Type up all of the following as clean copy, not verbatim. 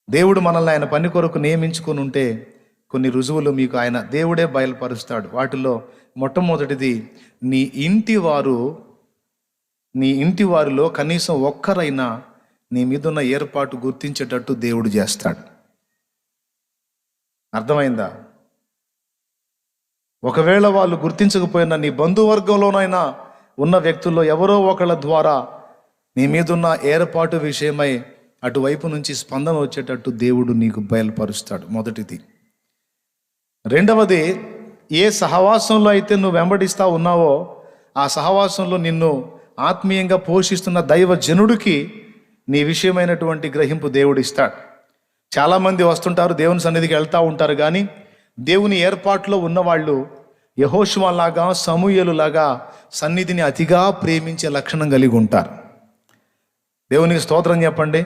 దేవుడు మనల్ని ఆయన పని కొరకు నియమించుకొని ఉంటే కొన్ని రుజువులు మీకు ఆయన దేవుడే బయలుపరుస్తాడు. వాటిలో మొట్టమొదటిది, నీ ఇంటి వారిలో కనీసం ఒక్కరైనా నీ మీదున్న ఏర్పాటు గుర్తించేటట్టు దేవుడు చేస్తాడు. అర్థమైందా? ఒకవేళ వాళ్ళు గుర్తించకపోయినా నీ బంధువర్గంలోనైనా ఉన్న వ్యక్తుల్లో ఎవరో ఒకళ్ళ ద్వారా నీ మీదున్న ఏర్పాటు విషయమై అటువైపు నుంచి స్పందన వచ్చేటట్టు దేవుడు నీకు బయలుపరుస్తాడు. మొదటిది. రెండవది, ఏ సహవాసంలో అయితే నువ్వు వెంబడిస్తా ఉన్నావో ఆ సహవాసంలో నిన్ను ఆత్మీయంగా పోషిస్తున్న దైవజనుడికి నీ విషయమైనటువంటి గ్రహింపు దేవుడు ఇస్తాడు. చాలామంది వస్తుంటారు, దేవుని సన్నిధికి వెళ్తూ ఉంటారు, కానీ దేవుని ఏర్పాటులో ఉన్నవాళ్ళు యెహోషువలాగా సమూయేలులాగా సన్నిధిని అతిగా ప్రేమించే లక్షణం కలిగి ఉంటారు. దేవునికి స్తోత్రం చెప్పండి.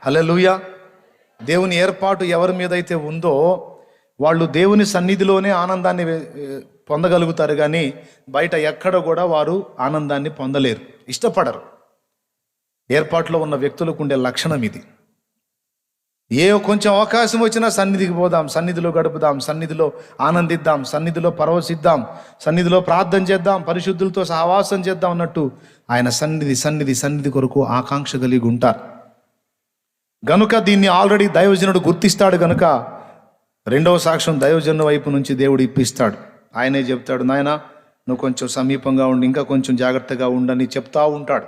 హల్లెలూయా. దేవుని ఏర్పాటు ఎవరి మీద అయితే ఉందో వాళ్ళు దేవుని సన్నిధిలోనే ఆనందాన్ని పొందగలుగుతారు, కానీ బయట ఎక్కడ కూడా వారు ఆనందాన్ని పొందలేరు, ఇష్టపడరు. ఏర్పాటులో ఉన్న వ్యక్తులకు ఉండే లక్షణం ఇది. కొంచెం అవకాశం వచ్చినా సన్నిధికి పోదాం, సన్నిధిలో గడుపుదాం, సన్నిధిలో ఆనందిద్దాం, సన్నిధిలో పరవశిద్దాం, సన్నిధిలో ప్రార్థన చేద్దాం, పరిశుద్ధులతో సహవాసం చేద్దాం అన్నట్టు ఆయన సన్నిధి కొరకు ఆకాంక్ష కలిగి ఉంటారు. గనుక దీన్ని ఆల్రెడీ దైవజనుడు గుర్తిస్తాడు. గనుక రెండవ సాక్ష్యం దైవజనుల వైపు నుంచి దేవుడు ఇప్పిస్తాడు. ఆయనే చెప్తాడు, నాయనా నువ్వు కొంచెం సమీపంగా ఉండి ఇంకా కొంచెం జాగ్రత్తగా ఉండని చెప్తా ఉంటాడు.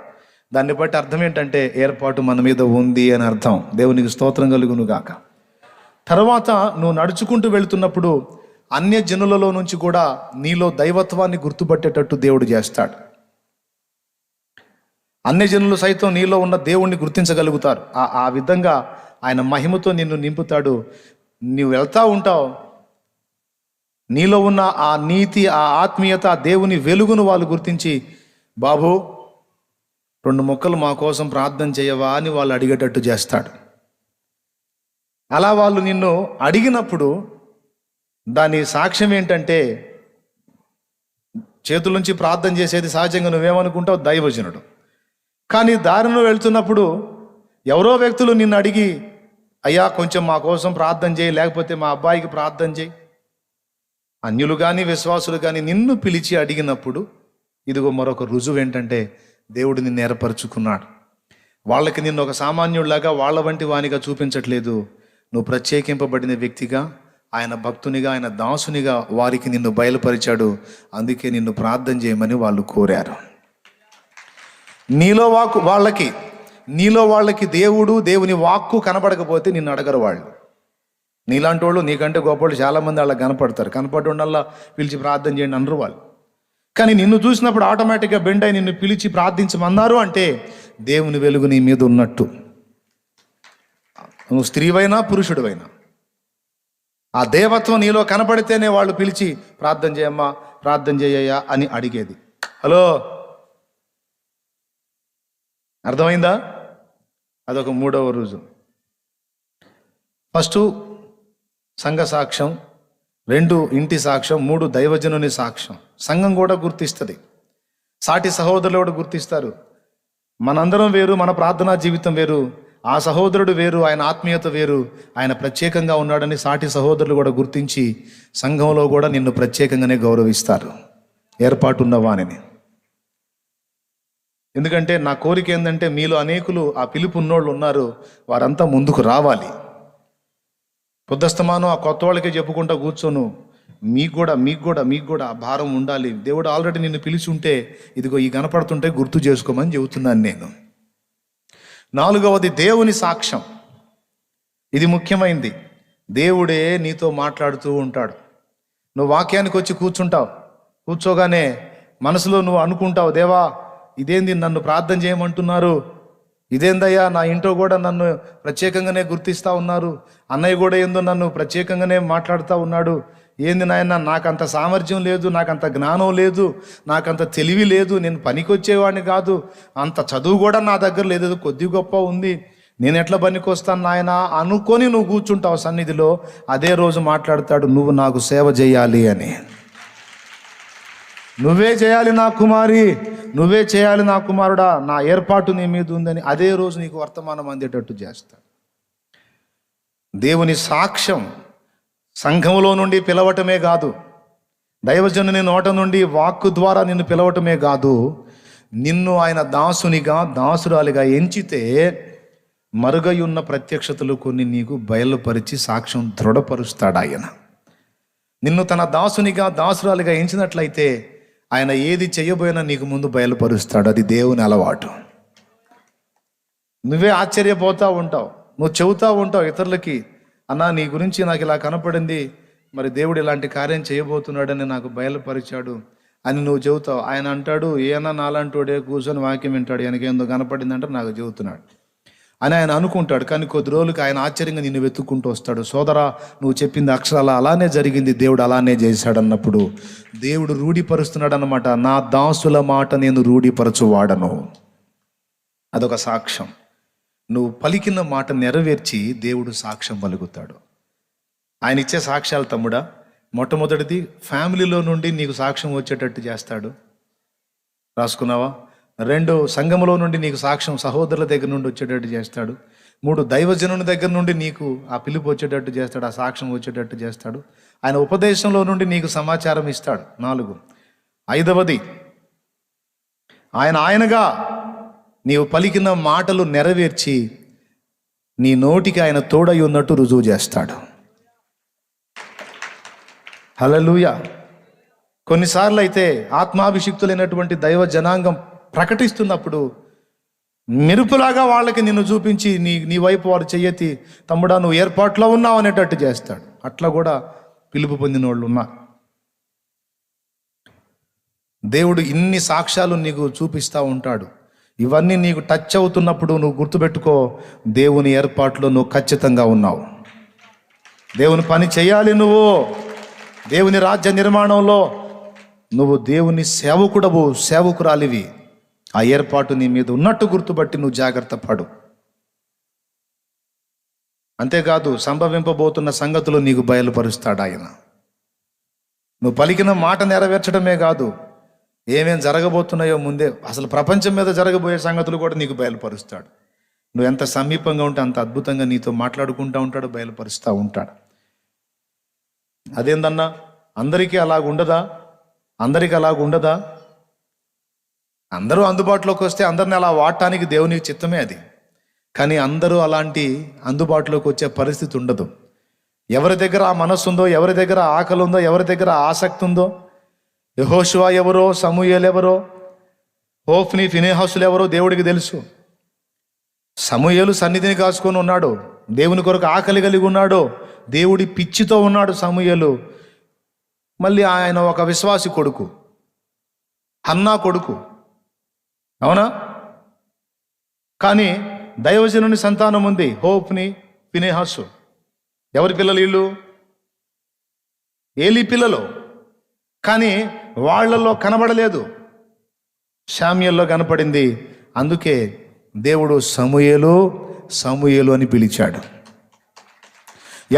దాన్ని బట్టి అర్థం ఏంటంటే ఏర్పాటు మన మీద ఉంది అని అర్థం. దేవునికి స్తోత్రం కలుగును గాక. తర్వాత నువ్వు నడుచుకుంటూ వెళుతున్నప్పుడు అన్య జనులలో నుంచి కూడా నీలో దైవత్వాన్ని గుర్తుపట్టేటట్టు దేవుడు చేస్తాడు. అన్య జనులు సైతం నీలో ఉన్న దేవుణ్ణి గుర్తించగలుగుతారు. ఆ విధంగా ఆయన మహిమతో నిన్ను నింపుతాడు. నువ్వు వెళ్తా ఉంటావు, నీలో ఉన్న ఆ నీతి, ఆ ఆత్మీయత, ఆ దేవుని వెలుగును వాళ్ళు గుర్తించి, బాబు 2 మొక్కలు మా కోసం ప్రార్థన చేయవా అని వాళ్ళు అడిగేటట్టు చేస్తాడు. అలా వాళ్ళు నిన్ను అడిగినప్పుడు దాని సాక్ష్యం ఏంటంటే, చేతుల నుంచి ప్రార్థన చేసేది సహజంగా నువ్వేమనుకుంటావు, దైవజనుడు. కానీ దారిలో వెళ్తున్నప్పుడు ఎవరో వ్యక్తులు నిన్ను అడిగి, అయ్యా కొంచెం మా కోసం ప్రార్థన చేయి, లేకపోతే మా అబ్బాయికి ప్రార్థన చేయి, అన్యులు కానీ విశ్వాసులు కానీ నిన్ను పిలిచి అడిగినప్పుడు ఇదిగో మరొక రుజువు ఏంటంటే దేవుడు నిన్ను ఏర్పరచుకున్నాడు. వాళ్ళకి నిన్ను ఒక సామాన్యుడిలాగా వాళ్ళ వంటి వానిగా చూపించట్లేదు. నువ్వు ప్రత్యేకింపబడిన వ్యక్తిగా, ఆయన భక్తునిగా, ఆయన దాసునిగా వారికి నిన్ను బయలుపరిచాడు. అందుకే నిన్ను ప్రార్థన చేయమని వాళ్ళు కోరారు. నీలో వాళ్ళకి దేవుడు, దేవుని వాక్కు కనపడకపోతే నిన్ను అడగరు వాళ్ళు. నీలాంటి వాళ్ళు, నీకంటే గొప్పవాళ్ళు చాలామంది అలా కనపడతారు. కనపడి ఉండల్లా పిలిచి ప్రార్థన చేయండి అనరు వాళ్ళు. కానీ నిన్ను చూసినప్పుడు ఆటోమేటిక్గా బెండ్ అయి నిన్ను పిలిచి ప్రార్థించమన్నారు అంటే దేవుని వెలుగు నీ మీద ఉన్నట్టు. నువ్వు స్త్రీవైనా పురుషుడివైనా ఆ దేవత్వం నీలో కనపడితేనే వాళ్ళు పిలిచి ప్రార్థన చేయమ్మా, ప్రార్థన చేయయ్యా అని అడిగేది. హలో, అర్థమైందా? అదొక 3వ రోజు. ఫస్ట్ సంఘ సాక్ష్యం, 2 ఇంటి సాక్ష్యం, 3 దైవజనుని సాక్ష్యం. సంఘం కూడా గుర్తిస్తుంది, సాటి సహోదరులు కూడా గుర్తిస్తారు. మనందరం వేరు, మన ప్రార్థనా జీవితం వేరు, ఆ సహోదరుడు వేరు, ఆయన ఆత్మీయత వేరు, ఆయన ప్రత్యేకంగా ఉన్నాడని సాటి సహోదరులు కూడా గుర్తించి సంఘంలో కూడా నిన్ను ప్రత్యేకంగానే గౌరవిస్తారు, ఏర్పాటున్న వానిని. ఎందుకంటే నా కోరిక ఏంటంటే మీలో అనేకులు ఆ పిలుపు ఉన్నోళ్ళు ఉన్నారు, వారంతా ముందుకు రావాలి. పొద్దస్తమానం ఆ కొత్త వాళ్ళకే చెప్పుకుంటా కూర్చోను. మీకు కూడా ఆ భారం ఉండాలి. దేవుడు ఆల్రెడీ నిన్ను పిలిచి ఉంటే ఇదిగో ఈ కనపడుతుంటే గుర్తు చేసుకోమని చెబుతున్నాను నేను. 4వది దేవుని సాక్ష్యం. ఇది ముఖ్యమైనది. దేవుడే నీతో మాట్లాడుతూ ఉంటాడు. నువ్వు వాక్యానికి వచ్చి కూర్చోగానే మనసులో నువ్వు అనుకుంటావు, దేవా ఇదేంది నన్ను ప్రార్థన చేయమంటున్నారు, ఇదేందయ్యా నా ఇంట్లో కూడా నన్ను ప్రత్యేకంగానే గుర్తిస్తూ ఉన్నారు, అన్నయ్య కూడా ఏందో నన్ను ప్రత్యేకంగానే మాట్లాడుతూ ఉన్నాడు, ఏంది నాయన నాకంత సామర్థ్యం లేదు, నాకంత జ్ఞానం లేదు, నాకంత తెలివి లేదు, నేను పనికొచ్చేవాడిని కాదు, అంత చదువు కూడా నా దగ్గర లేదు, కొద్ది గొప్ప ఉంది, నేను ఎట్లా పనికొస్తాను నాయన అనుకొని నువ్వు కూర్చుంటావు సన్నిధిలో. అదే రోజు మాట్లాడతాడు, నువ్వు నాకు సేవ చేయాలి అని. నువ్వే చేయాలి నా కుమారి, నువ్వే చేయాలి నా కుమారుడా, నా ఏర్పాటు నీ మీద ఉందని అదే రోజు నీకు వర్తమానం అందేటట్టు చేస్తాడు. దేవుని సాక్ష్యం సంఘములో నుండి పిలవటమే కాదు, దైవజనుని నోట నుండి వాక్కు ద్వారా నిన్ను పిలవటమే కాదు, నిన్ను ఆయన దాసునిగా దాసురాలిగా ఎంచితే మరుగై ఉన్న ప్రత్యక్షతలు కొన్ని నీకు బయలుపరిచి సాక్ష్యం దృఢపరుస్తాడు ఆయన. నిన్ను తన దాసునిగా దాసురాలిగా ఎంచినట్లయితే ఆయన ఏది చేయబోయినా నీకు ముందు బయలుపరుస్తాడు. అది దేవుని అలవాటు. నువ్వే ఆశ్చర్యపోతూ ఉంటావు, నువ్వు చెబుతూ ఉంటావు ఇతరులకి, అన్నా నీ గురించి నాకు ఇలా కనపడింది, మరి దేవుడు ఇలాంటి కార్యం చేయబోతున్నాడని నాకు బయలుపరిచాడు అని నువ్వు చెబుతావు. ఆయన అంటాడు, ఏమన్నా నాలాంటోడే కూర్చొని వాక్యం వింటాడు, ఆయనకేందో కనపడిందంటే నాకు చెబుతున్నాడు అని ఆయన అనుకుంటాడు. కానీ కొద్ది రోజులకి ఆయన ఆశ్చర్యంగా నిన్ను వెతుక్కుంటూ వస్తాడు. సోదరా, నువ్వు చెప్పింది అక్షరాల అలానే జరిగింది, దేవుడు అలానే చేశాడు అన్నప్పుడు దేవుడు రూఢిపరుస్తున్నాడు అన్నమాట. నా దాసుల మాట నేను రూఢిపరచువాడను. అదొక సాక్ష్యం. నువ్వు పలికిన మాట నెరవేర్చి దేవుడు సాక్ష్యం పలుకుతాడు. ఆయన ఇచ్చే సాక్ష్యాలు తమ్ముడా, మొట్టమొదటిది ఫ్యామిలీలో నుండి నీకు సాక్ష్యం వచ్చేటట్టు చేస్తాడు. రాసుకున్నావా? 2, సంఘములో నుండి నీకు సాక్ష్యం సహోదరుల దగ్గర నుండి వచ్చేటట్టు చేస్తాడు. 3, దైవజనుని దగ్గర నుండి నీకు ఆ పిలుపు వచ్చేటట్టు చేస్తాడు, ఆ సాక్ష్యం వచ్చేటట్టు చేస్తాడు. ఆయన ఉపదేశంలో నుండి నీకు సమాచారం ఇస్తాడు. 4, 5వది ఆయనగా నీవు పలికిన మాటలు నెరవేర్చి నీ నోటికి ఆయన తోడై ఉన్నట్టు రుజువు చేస్తాడు. హల్లెలూయా. కొన్నిసార్లు అయితే ఆత్మాభిషిక్తులైనటువంటి దైవ జనాంగం ప్రకటిస్తున్నప్పుడు మెరుపులాగా వాళ్ళకి నిన్ను చూపించి నీ వైపు వారు చెయ్యెత్తి, తమ్ముడా నువ్వు ఏర్పాట్లో ఉన్నావు అనేటట్టు చేస్తాడు. అట్లా కూడా పిలుపు పొందిన వాళ్ళు ఉన్నారు. దేవుడు ఇన్ని సాక్ష్యాలు నీకు చూపిస్తూ ఉంటాడు. ఇవన్నీ నీకు టచ్ అవుతున్నప్పుడు నువ్వు గుర్తుపెట్టుకో, దేవుని ఏర్పాట్లో నువ్వు ఖచ్చితంగా ఉన్నావు. దేవుని పని చేయాలి, నువ్వు దేవుని రాజ్య నిర్మాణంలో నువ్వు దేవుని సేవకురాలివి. ఆ ఏర్పాటు నీ మీద ఉన్నట్టు గుర్తుపట్టి నువ్వు జాగ్రత్త పడు. అంతేకాదు సంభవింపబోతున్న సంగతులు నీకు బయలుపరుస్తాడు ఆయన. నువ్వు పలికిన మాట నెరవేర్చడమే కాదు, ఏమేం జరగబోతున్నాయో ముందే అసలు ప్రపంచం మీద జరగబోయే సంగతులు కూడా నీకు బయలుపరుస్తాడు. నువ్వు ఎంత సమీపంగా ఉంటే అంత అద్భుతంగా నీతో మాట్లాడుకుంటూ ఉంటాడు, బయలుపరుస్తూ ఉంటాడు. అదేందన్నా అందరికీ అలాగుండదా? అందరూ అందుబాటులోకి వస్తే అందరిని అలా వాడటానికి దేవునికి చిత్తమే అది. కానీ అందరూ అలాంటి అందుబాటులోకి వచ్చే పరిస్థితి ఉండదు. ఎవరి దగ్గర ఆ మనస్సు ఉందో, ఎవరి దగ్గర ఆకలి ఉందో, ఎవరి దగ్గర ఆసక్తి ఉందో, యెహోషువ ఎవరో, సమూయేలు ఎవరో, హోఫ్ని, ఫినెహాసులు ఎవరో దేవుడికి తెలుసు. సమూయేలు సన్నిధిని కాచుకొని ఉన్నాడు, దేవుని కొరకు ఆకలి కలిగి ఉన్నాడు, దేవుడి పిచ్చితో ఉన్నాడు సమూయేలు. మళ్ళీ ఆయన ఒక విశ్వాసి కొడుకు, హన్నా కొడుకు, అవునా? కానీ దైవజనుని సంతానం ఉంది, హోఫ్ని, ఫినెహాసు. ఎవరి పిల్లలు వీళ్ళు? ఏలీ పిల్లలు. కానీ వాళ్ళల్లో కనబడలేదు, శామ్యూయేల్లో కనపడింది. అందుకే దేవుడు సమూయేలు అని పిలిచాడు.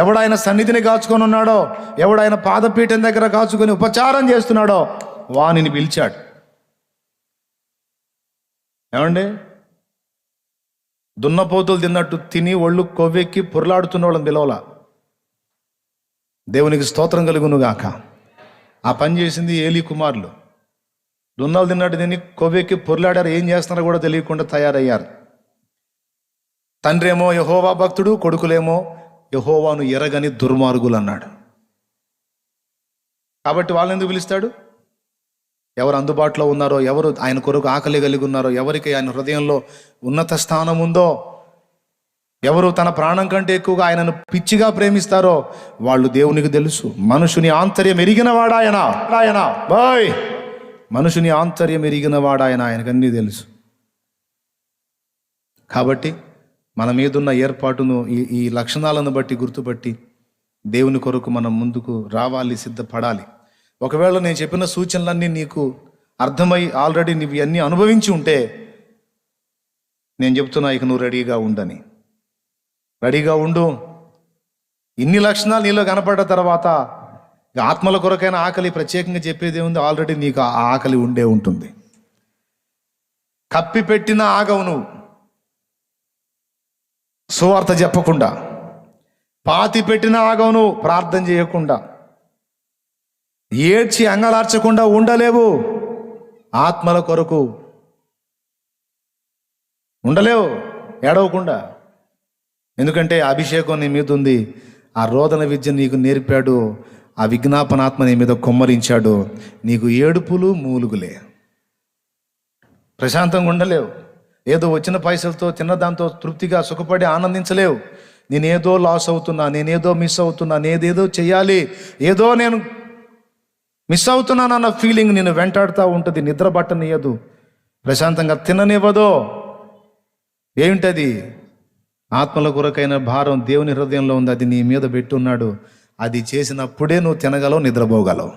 ఎవడాయన సన్నిధిని కాచుకొని ఉన్నాడో, ఎవడాయన పాదపీఠం దగ్గర కాచుకొని ఉపచారం చేస్తున్నాడో వానిని పిలిచాడు. ఏమండి, దున్నపోతులు తిన్నట్టు తిని ఒళ్ళు కొవ్వెక్కి పొరలాడుతున్న వాళ్ళని పిలవలా. దేవునికి స్తోత్రం కలుగును గాక. ఆ పని చేసింది ఏలీ కుమారులు. దున్నలు తిన్నట్టు తిని కొవ్వెక్కి పొరలాడారు, ఏం చేస్తున్నారో కూడా తెలియకుండా తయారయ్యారు. తండ్రి ఏమో యెహోవా భక్తుడు, కొడుకులేమో యెహోవాను ఎరగని దుర్మార్గులు అన్నాడు. కాబట్టి వాళ్ళని ఎందుకు పిలుస్తాడు? ఎవరు అందుబాటులో ఉన్నారో, ఎవరు ఆయన కొరకు ఆకలి కలిగి ఉన్నారో, ఎవరికి ఆయన హృదయంలో ఉన్నత స్థానం ఉందో, ఎవరు తన ప్రాణం కంటే ఎక్కువగా ఆయనను పిచ్చిగా ప్రేమిస్తారో వాళ్ళు దేవునికి తెలుసు. మనుషుని ఆంతర్యం ఎరిగినవాడాయన, మనుషుని ఆంతర్యం ఎరిగినవాడాయన, ఆయనకన్నీ తెలుసు. కాబట్టి మన మీదున్న ఏర్పాటును ఈ లక్షణాలను బట్టి గుర్తుపట్టి దేవుని కొరకు మనం ముందుకు రావాలి, సిద్ధపడాలి. ఒకవేళ నేను చెప్పిన సూచనలన్నీ నీకు అర్థమై ఆల్రెడీ నువ్వు అన్నీ అనుభవించి ఉంటే నేను చెప్తున్నా, ఇక నువ్వు రెడీగా ఉండని. రెడీగా ఉండు. ఇన్ని లక్షణాలు నీలో కనపడ్డ తర్వాత ఆత్మల కొరకైన ఆకలి ప్రత్యేకంగా చెప్పేది ఏముంది? ఆల్రెడీ నీకు ఆ ఆకలి ఉండే ఉంటుంది. కప్పి పెట్టిన ఆగవు నువ్వు సువార్త చెప్పకుండా. పాతి పెట్టిన ఆగవును ప్రార్థన చేయకుండా, ఏడ్చి అంగలార్చకుండా ఉండలేవు. ఆత్మల కొరకు ఉండలేవు ఏడవకుండా. ఎందుకంటే అభిషేకం నీ మీద ఉంది. ఆ రోదన విద్య నీకు నేర్పాడు. ఆ విజ్ఞాపనాత్మ నీ మీద కొమ్మరించాడు. నీకు ఏడుపులు మూలుగులే. ప్రశాంతంగా ఉండలేవు. ఏదో వచ్చిన పైసలతో తిన్నదాంతో తృప్తిగా సుఖపడి ఆనందించలేవు. నేనేదో లాస్ అవుతున్నా, నేనేదో మిస్ అవుతున్నా, నేనేదో చెయ్యాలి, ఏదో నేను మిస్ అవుతున్నానన్న ఫీలింగ్ నేను వెంటాడుతూ ఉంటుంది. నిద్ర బట్టనియదు, ప్రశాంతంగా తిననివ్వదు. ఏమిటది? ఆత్మల కొరకైన భారం దేవుని హృదయంలో ఉంది. అది నీ మీద పెట్టున్నాడు. అది చేసినప్పుడే నువ్వు తినగలవు, నిద్రపోగలవు.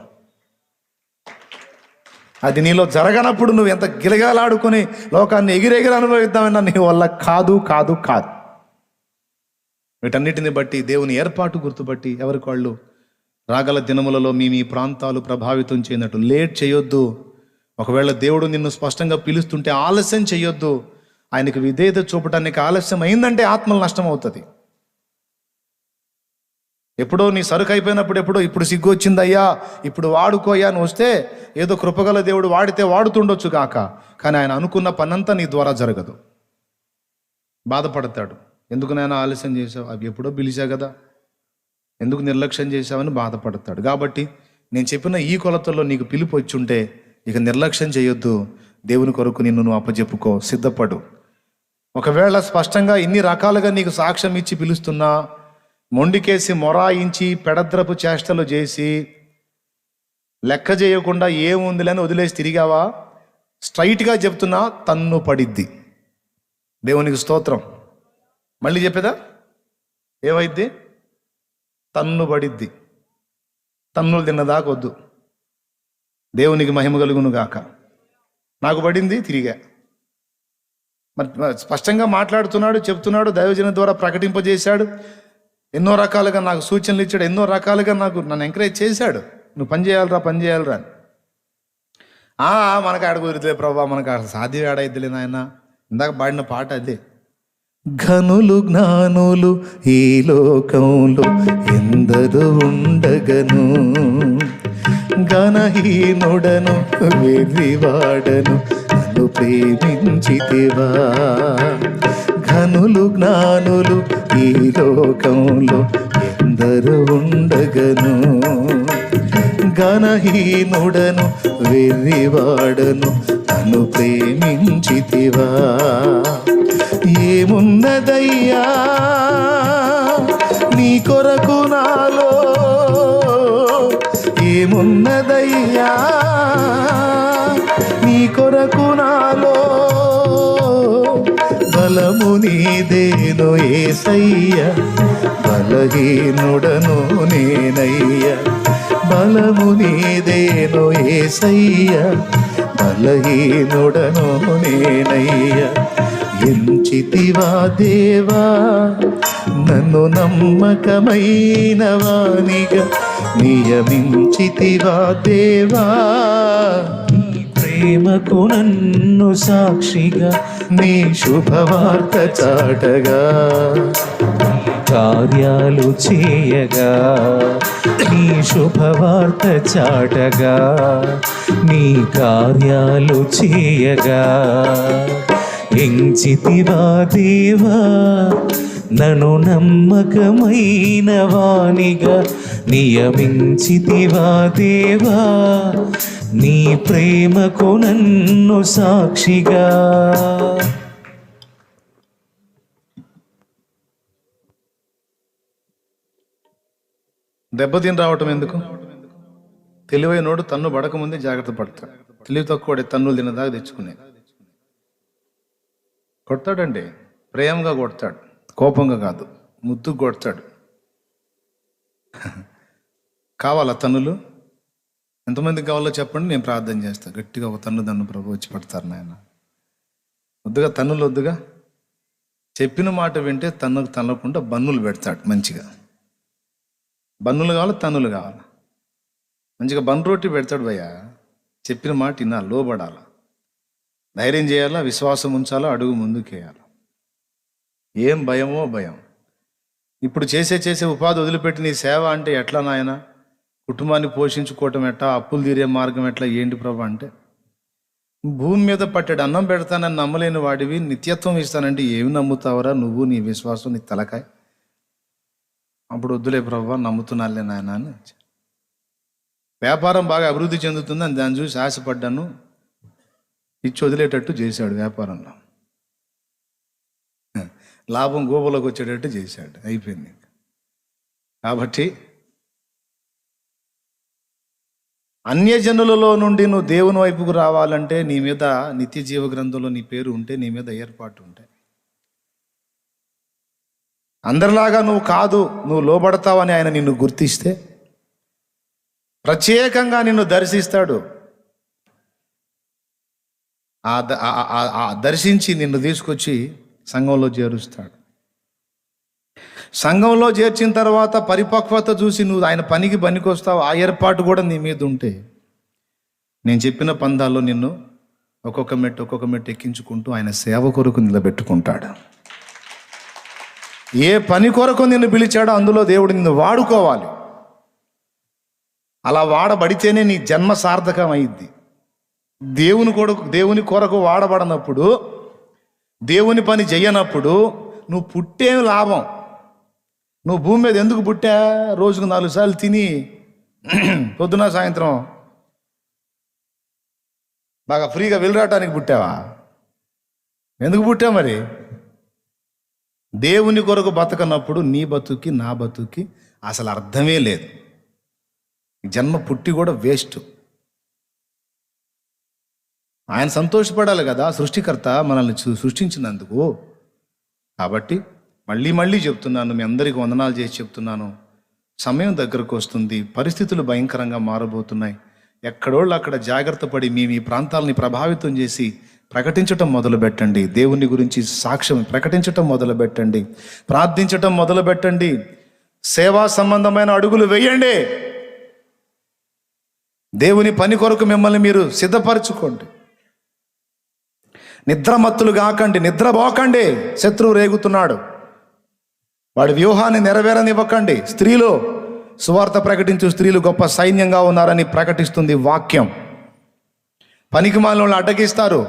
అది నీలో జరగనప్పుడు నువ్వు ఎంత గిలగలాడుకొని లోకాన్ని ఎగిరెగిరి అనుభవిద్దామన్నా నీ వల్ల కాదు కాదు కాదు. వీటన్నిటిని బట్టి దేవుని ఏర్పాటు గుర్తుపట్టి ఎవరికి వాళ్ళు రాగల దినములలో మీ ప్రాంతాలు ప్రభావితం చేయనట్టు లేట్ చేయొద్దు. ఒకవేళ దేవుడు నిన్ను స్పష్టంగా పిలుస్తుంటే ఆలస్యం చేయొద్దు. ఆయనకు విధేయత చూపడానికి ఆలస్యం అయిందంటే ఆత్మలు నష్టం అవుతుంది. ఎప్పుడో నీ సరుకు అయిపోయినప్పుడు, ఎప్పుడో ఇప్పుడు సిగ్గు వచ్చిందయ్యా, ఇప్పుడు వాడుకోయా అని వస్తే ఏదో కృపగల దేవుడు వాడితే వాడుతుండొచ్చు కాక, కానీ ఆయన అనుకున్న పనంతా నీ ద్వారా జరగదు. బాధపడతాడు. ఎందుకు నాయన ఆలస్యం చేసావు, అవి ఎప్పుడో పిలిచా కదా, ఎందుకు నిర్లక్ష్యం చేసావని బాధపడతాడు. కాబట్టి నేను చెప్పిన ఈ కొలతల్లో నీకు పిలుపు వచ్చుంటే ఇక నిర్లక్ష్యం చేయొద్దు. దేవుని కొరకు నిన్ను నువ్వు అప్పచెప్పుకో, సిద్ధపడు. ఒకవేళ స్పష్టంగా ఇన్ని రకాలుగా నీకు సాక్ష్యం ఇచ్చి పిలుస్తున్నా, మొండికేసి మొరాయించి పెడద్రపు చేష్టలు చేసి లెక్క చేయకుండా ఏముందిలేని వదిలేసి తిరిగావా, స్ట్రైట్గా చెప్తున్నా, తన్ను పడిద్ది. దేవునికి స్తోత్రం. మళ్ళీ చెప్పేదా? ఏమైద్ది? తన్ను పడిద్ది. తన్నులు తిన్నదాకొద్దు. దేవునికి మహిమ కలుగును గాక. నాకు పడింది, తిరిగా. మరి స్పష్టంగా మాట్లాడుతున్నాడు, చెప్తున్నాడు, దైవజనం ద్వారా ప్రకటింపజేశాడు. ఎన్నో రకాలుగా నాకు సూచనలు ఇచ్చాడు, ఎన్నో రకాలుగా నన్ను ఎంకరేజ్ చేశాడు. నువ్వు పని చేయాలరా అని. మనకు ఆడ కుదిరితే ప్రభా, మనకు ఆడ సాధ్యం ఆడైద్దిలే నాయన. ఇందాక పాడిన పాట అదే. ఘనులు జ్ఞానులు ఈ లోకంలో ఎందరు ఉండగను, ఘనహీనుడను వెర్రివాడను నన్ను ప్రేమించితివా. ఘనులు జ్ఞానులు ఈ లోకంలో ఎందరు ఉండగను, ఘనహీనుడను వెర్రివాడను నన్ను ప్రేమించితివా. ఏమున్నదయ్యా నీ కొరకు నాలో, ఏమున్నదయ్యా నీ కొరకు నాలో, బలము నీదేను యేసయ్య, బలహీనుడను నేనయ్య. బలము నీదేను యేసయ్య, బలహీనుడను నేనయ్య. ఎంచితివా దేవా నన్ను నమ్మకమైన వానిగా, నియమించితివా దేవా ప్రేమకు నన్ను సాక్షిగా, నీ శుభవార్త చాటగా, కార్యాలు చేయగా, నీ శుభవార్త చాటగా, నీ కార్యాలు చేయగా. ఎంచితివా దేవా నన్ను నమ్మకమైన వానిగా, నియమించితివా దేవా నీ ప్రేమకు నన్ను సాక్షిగా. దెబ్బతిని రావటం ఎందుకు? తెలివైనోడు తన్ను పడకముందే జాగ్రత్త పడతాడు. తెలివి తక్కువడే తన్నులు తిన్నదాకా తెచ్చుకునే కొడతాడండి. ప్రేమగా కొడతాడు, కోపంగా కాదు, ముద్దుకు కొడతాడు. కావాలా తన్నులు? ఎంతమందికి కావాలో చెప్పండి, నేను ప్రార్థన చేస్తాను. గట్టిగా ఒక తన్ను దన్ను ప్రభు వచ్చి పడతారు నాయన. వద్దుగా తన్నులు వద్దుగా. చెప్పిన మాట వింటే తన్నుకు తన్నకుండా బన్నులు పెడతాడు మంచిగా. బన్నులు కావాలా, తన్నులు కావాలా? మంచిగా బన్ రోటీ పెడతాడు భయ్యా. చెప్పిన మాట వినాలి, లోబడాలా, ధైర్యం చేయాలా, విశ్వాసం ఉంచాలా, అడుగు ముందుకేయాలి. ఏం భయమో భయం. ఇప్పుడు చేసే ఉపాధి వదిలిపెట్టి నీ సేవ అంటే ఎట్లా నాయన? కుటుంబాన్ని పోషించుకోవటం ఎట్లా? అప్పులు తీరే మార్గం ఎట్లా? ఏంటి ప్రభు అంటే, భూమి మీద పట్టెడు అన్నం పెడతానని నమ్మలేని వాడివి నిత్యత్వం ఇస్తానంటే ఏమి నమ్ముతావరా నువ్వు, నీ విశ్వాసం, నీ తలకాయ? అప్పుడు వద్దులే ప్రభు, నమ్ముతున్నాలే నాయన అని. వ్యాపారం బాగా అభివృద్ధి చెందుతుందని దాన్ని చూసి ఆశపడ్డాను, ఇచ్చి వదిలేటట్టు చేశాడు. వ్యాపారంలో లాభం గోబలోకి వచ్చేటట్టు చేశాడు. అయిపోయింది. కాబట్టి అన్యజనులలో నుండి నువ్వు దేవుని వైపుకు రావాలంటే నీ మీద నిత్య జీవ గ్రంథంలో నీ పేరు ఉంటే, నీ మీద ఏర్పాటు ఉంటే, అందరిలాగా నువ్వు కాదు, నువ్వు లోబడతావని ఆయన నిన్ను గుర్తిస్తే ప్రత్యేకంగా నిన్ను దర్శిస్తాడు. దర్శించి నిన్ను తీసుకొచ్చి సంఘంలో చేరుస్తాడు. సంఘంలో చేర్చిన తర్వాత పరిపక్వత చూసి నువ్వు ఆయన పనికి పనికొస్తావు. ఆ ఏర్పాటు కూడా నీ మీద ఉంటే నేను చెప్పిన పందాల్లో నిన్ను ఒక్కొక్క మెట్టు ఎక్కించుకుంటూ ఆయన సేవ కొరకు నిలబెట్టుకుంటాడు. ఏ పని కొరకు నిన్ను పిలిచాడో అందులో దేవుడు నిన్ను వాడుకోవాలి. అలా వాడబడితేనే నీ జన్మ సార్థకం అయింది. దేవుని కొరకు వాడబడినప్పుడు, దేవుని పని చెయ్యనప్పుడు నువ్వు పుట్టేమి లాభం? నువ్వు భూమి మీద ఎందుకు పుట్టా? రోజుకు 4 సార్లు తిని పొద్దున సాయంత్రం బాగా ఫ్రీగా వెళ్ళరాటానికి పుట్టావా? ఎందుకు పుట్టా మరి? దేవుని కొరకు బతకనప్పుడు నీ బతుకి నా బతుకి అసలు అర్థమే లేదు. జన్మ పుట్టి కూడా వేస్ట్. ఆయన సంతోషపడాలి కదా, సృష్టికర్త మనల్ని సృష్టించినందుకు. కాబట్టి మళ్ళీ చెప్తున్నాను, మీ అందరికీ వందనాలు చేసి చెప్తున్నాను, సమయం దగ్గరకు వస్తుంది, పరిస్థితులు భయంకరంగా మారబోతున్నాయి. ఎక్కడోళ్ళు అక్కడ జాగ్రత్త పడి మీ ప్రాంతాలని ప్రభావితం చేసి ప్రకటించటం మొదలుపెట్టండి. దేవుని గురించి సాక్ష్యం ప్రకటించటం మొదలుపెట్టండి. ప్రార్థించటం మొదలుపెట్టండి. సేవా సంబంధమైన అడుగులు వేయండి. దేవుని పని కొరకు మిమ్మల్ని మీరు సిద్ధపరచుకోండి. నిద్రమత్తులు కాకండి, నిద్రపోకండి. శత్రువు రేగుతున్నాడు, వాడి వ్యూహాన్ని నెరవేరనివ్వకండి. స్త్రీలు సువార్త ప్రకటించు స్త్రీలు గొప్ప సైన్యంగా ఉన్నారని ప్రకటిస్తుంది వాక్యం. పనికి మాలను అడ్డగిస్తారు.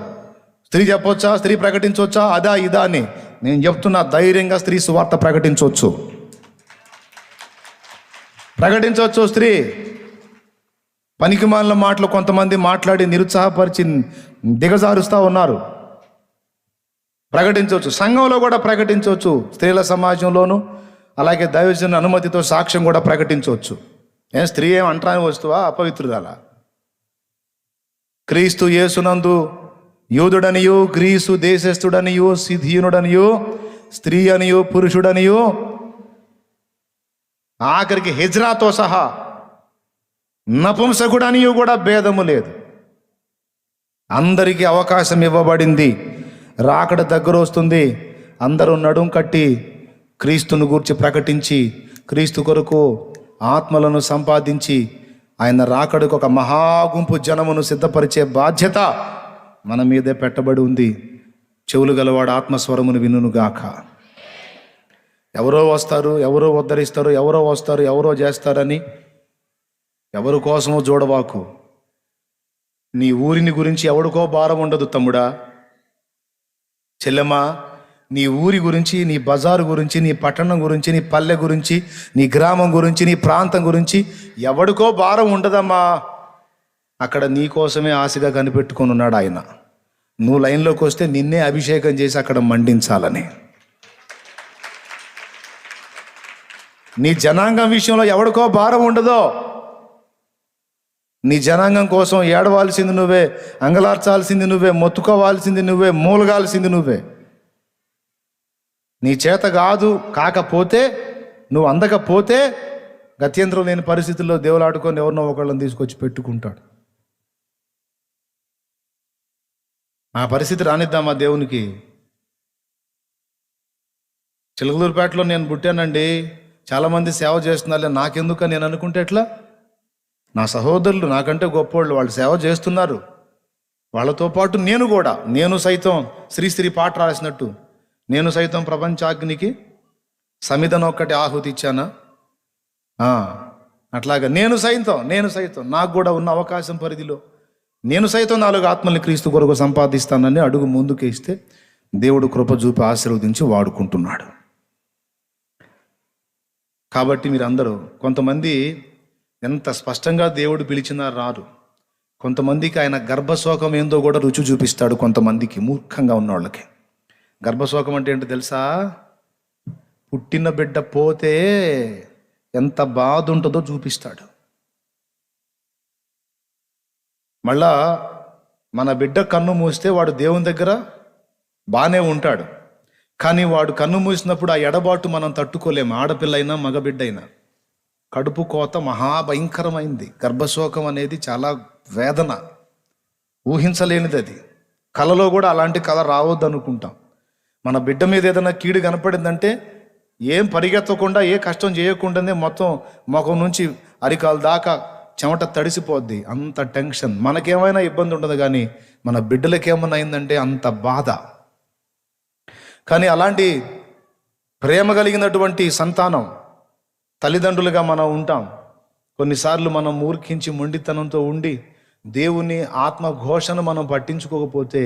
స్త్రీ చెప్పొచ్చా, స్త్రీ ప్రకటించవచ్చా, అదా ఇదా అని. నేను చెప్తున్నా, ధైర్యంగా స్త్రీ సువార్త ప్రకటించవచ్చు. స్త్రీ. పనికి మాలిన మాటలు కొంతమంది మాట్లాడి నిరుత్సాహపరిచి దిగజారుస్తూ ఉన్నారు. ప్రకటించవచ్చు, సంఘంలో కూడా ప్రకటించవచ్చు, స్త్రీల సమాజంలోనూ. అలాగే దైవజన అనుమతితో సాక్ష్యం కూడా ప్రకటించవచ్చు. స్త్రీ ఏం అంటరాని వస్తువా, అపవిత్రురాలా? క్రీస్తు యేసునందు యూదుడనియు, గ్రీసు దేశస్థుడనియు, సిధీయునుడనియు, స్త్రీ అనియు, పురుషుడనియు, ఆఖరికి హిజ్రాతో సహా నపుంసకుడనియు కూడా భేదము లేదు. అందరికీ అవకాశం ఇవ్వబడింది. రాకడ దగ్గర వస్తుంది. అందరూ నడుం కట్టి క్రీస్తును గూర్చి ప్రకటించి, క్రీస్తు కొరకు ఆత్మలను సంపాదించి, ఆయన రాకడకు ఒక మహాగుంపు జనమును సిద్ధపరిచే బాధ్యత మన మీదే పెట్టబడి ఉంది. చెవులు గలవాడు ఆత్మస్వరమును వినుగాక. ఎవరో వస్తారు, ఎవరో ఉద్ధరిస్తారు, ఎవరో వస్తారు, ఎవరో చేస్తారని ఎవరి కోసమో చూడవాకు. నీ ఊరిని గురించి ఎవడికో భారం ఉండదు తమ్ముడా, చెల్లెమ్మా. నీ ఊరి గురించి, నీ బజారు గురించి, నీ పట్టణం గురించి, నీ పల్లె గురించి, నీ గ్రామం గురించి, నీ ప్రాంతం గురించి ఎవడికో భారం ఉండదమ్మా. అక్కడ నీ కోసమే ఆశగా కనిపెట్టుకొని ఉన్నాడు ఆయన. నువ్వు లైన్లోకి వస్తే నిన్నే అభిషేకం చేసి అక్కడ మండించాలని. నీ జనాంగం విషయంలో ఎవడికో భారం ఉండదో. నీ జనాంగం కోసం ఏడవాల్సింది నువ్వే, అంగలార్చాల్సింది నువ్వే, మొత్తుకోవాల్సింది నువ్వే, మూలగాల్సింది నువ్వే. నీ చేత కాకపోతే, నువ్వు అందకపోతే గత్యంతరం లేని పరిస్థితుల్లో దేవులాడుకొని ఎవరినో ఒకళ్ళని తీసుకొచ్చి పెట్టుకుంటాడు. ఆ పరిస్థితి రానిద్దామా దేవునికి? చిలకలూరుపేటలో నేను పుట్టానండి, చాలామంది సేవ చేస్తున్నారు, నాకెందుకని నేను అనుకుంటే ఎట్లా? నా సహోదరులు నాకంటే గొప్పవాళ్ళు, వాళ్ళు సేవ చేస్తున్నారు. వాళ్ళతో పాటు నేను సైతం శ్రీశ్రీ పాట రాసినట్టు, నేను సైతం ప్రపంచాగ్నికి సమిధను ఒక్కటి ఆహుతి ఇచ్చానా? అట్లాగా నేను సైతం నాకు కూడా ఉన్న అవకాశం పరిధిలో నేను సైతం 4 ఆత్మల్ని క్రీస్తు కొరకు సంపాదిస్తానని అడుగు ముందుకేస్తే దేవుడు కృప చూపి ఆశీర్వదించి వాడుకుంటున్నాడు. కాబట్టి మీరందరూ, కొంతమంది ఎంత స్పష్టంగా దేవుడు పిలిచినా రారు. కొంతమందికి ఆయన గర్భశోకం ఏందో కూడా రుచి చూపిస్తాడు. కొంతమందికి, మూర్ఖంగా ఉన్న వాళ్ళకి. గర్భశోకం అంటే ఏంటో తెలుసా? పుట్టిన బిడ్డ పోతే ఎంత బాధ ఉంటుందో చూపిస్తాడు. మళ్ళా మన బిడ్డ కన్ను మూస్తే వాడు దేవుని దగ్గర బాగానే ఉంటాడు, కానీ వాడు కన్ను మూసినప్పుడు ఆ ఎడబాటు మనం తట్టుకోలేము. ఆడపిల్ల అయినా మగబిడ్డ అయినా. కడుపు కోత మహాభయంకరమైంది. గర్భశోకం అనేది చాలా వేదన, ఊహించలేనిది. అది కలలో కూడా అలాంటి కళ రావద్దు అనుకుంటాం. మన బిడ్డ మీద ఏదైనా కీడు కనపడిందంటే ఏం పరిగెత్తకుండా, ఏ కష్టం చేయకుండానే మొత్తం ముఖం నుంచి అరికాల దాకా చెమట తడిసిపోద్ది. అంత టెన్షన్. మనకేమైనా ఇబ్బంది ఉండదు, కానీ మన బిడ్డలకేమైనా అయిందంటే అంత బాధ. కానీ అలాంటి ప్రేమ కలిగినటువంటి సంతానం తల్లిదండ్రులుగా మనం ఉంటాం. కొన్నిసార్లు మనం మూర్ఖించి మొండితనంతో ఉండి దేవుని ఆత్మఘోషను మనం పట్టించుకోకపోతే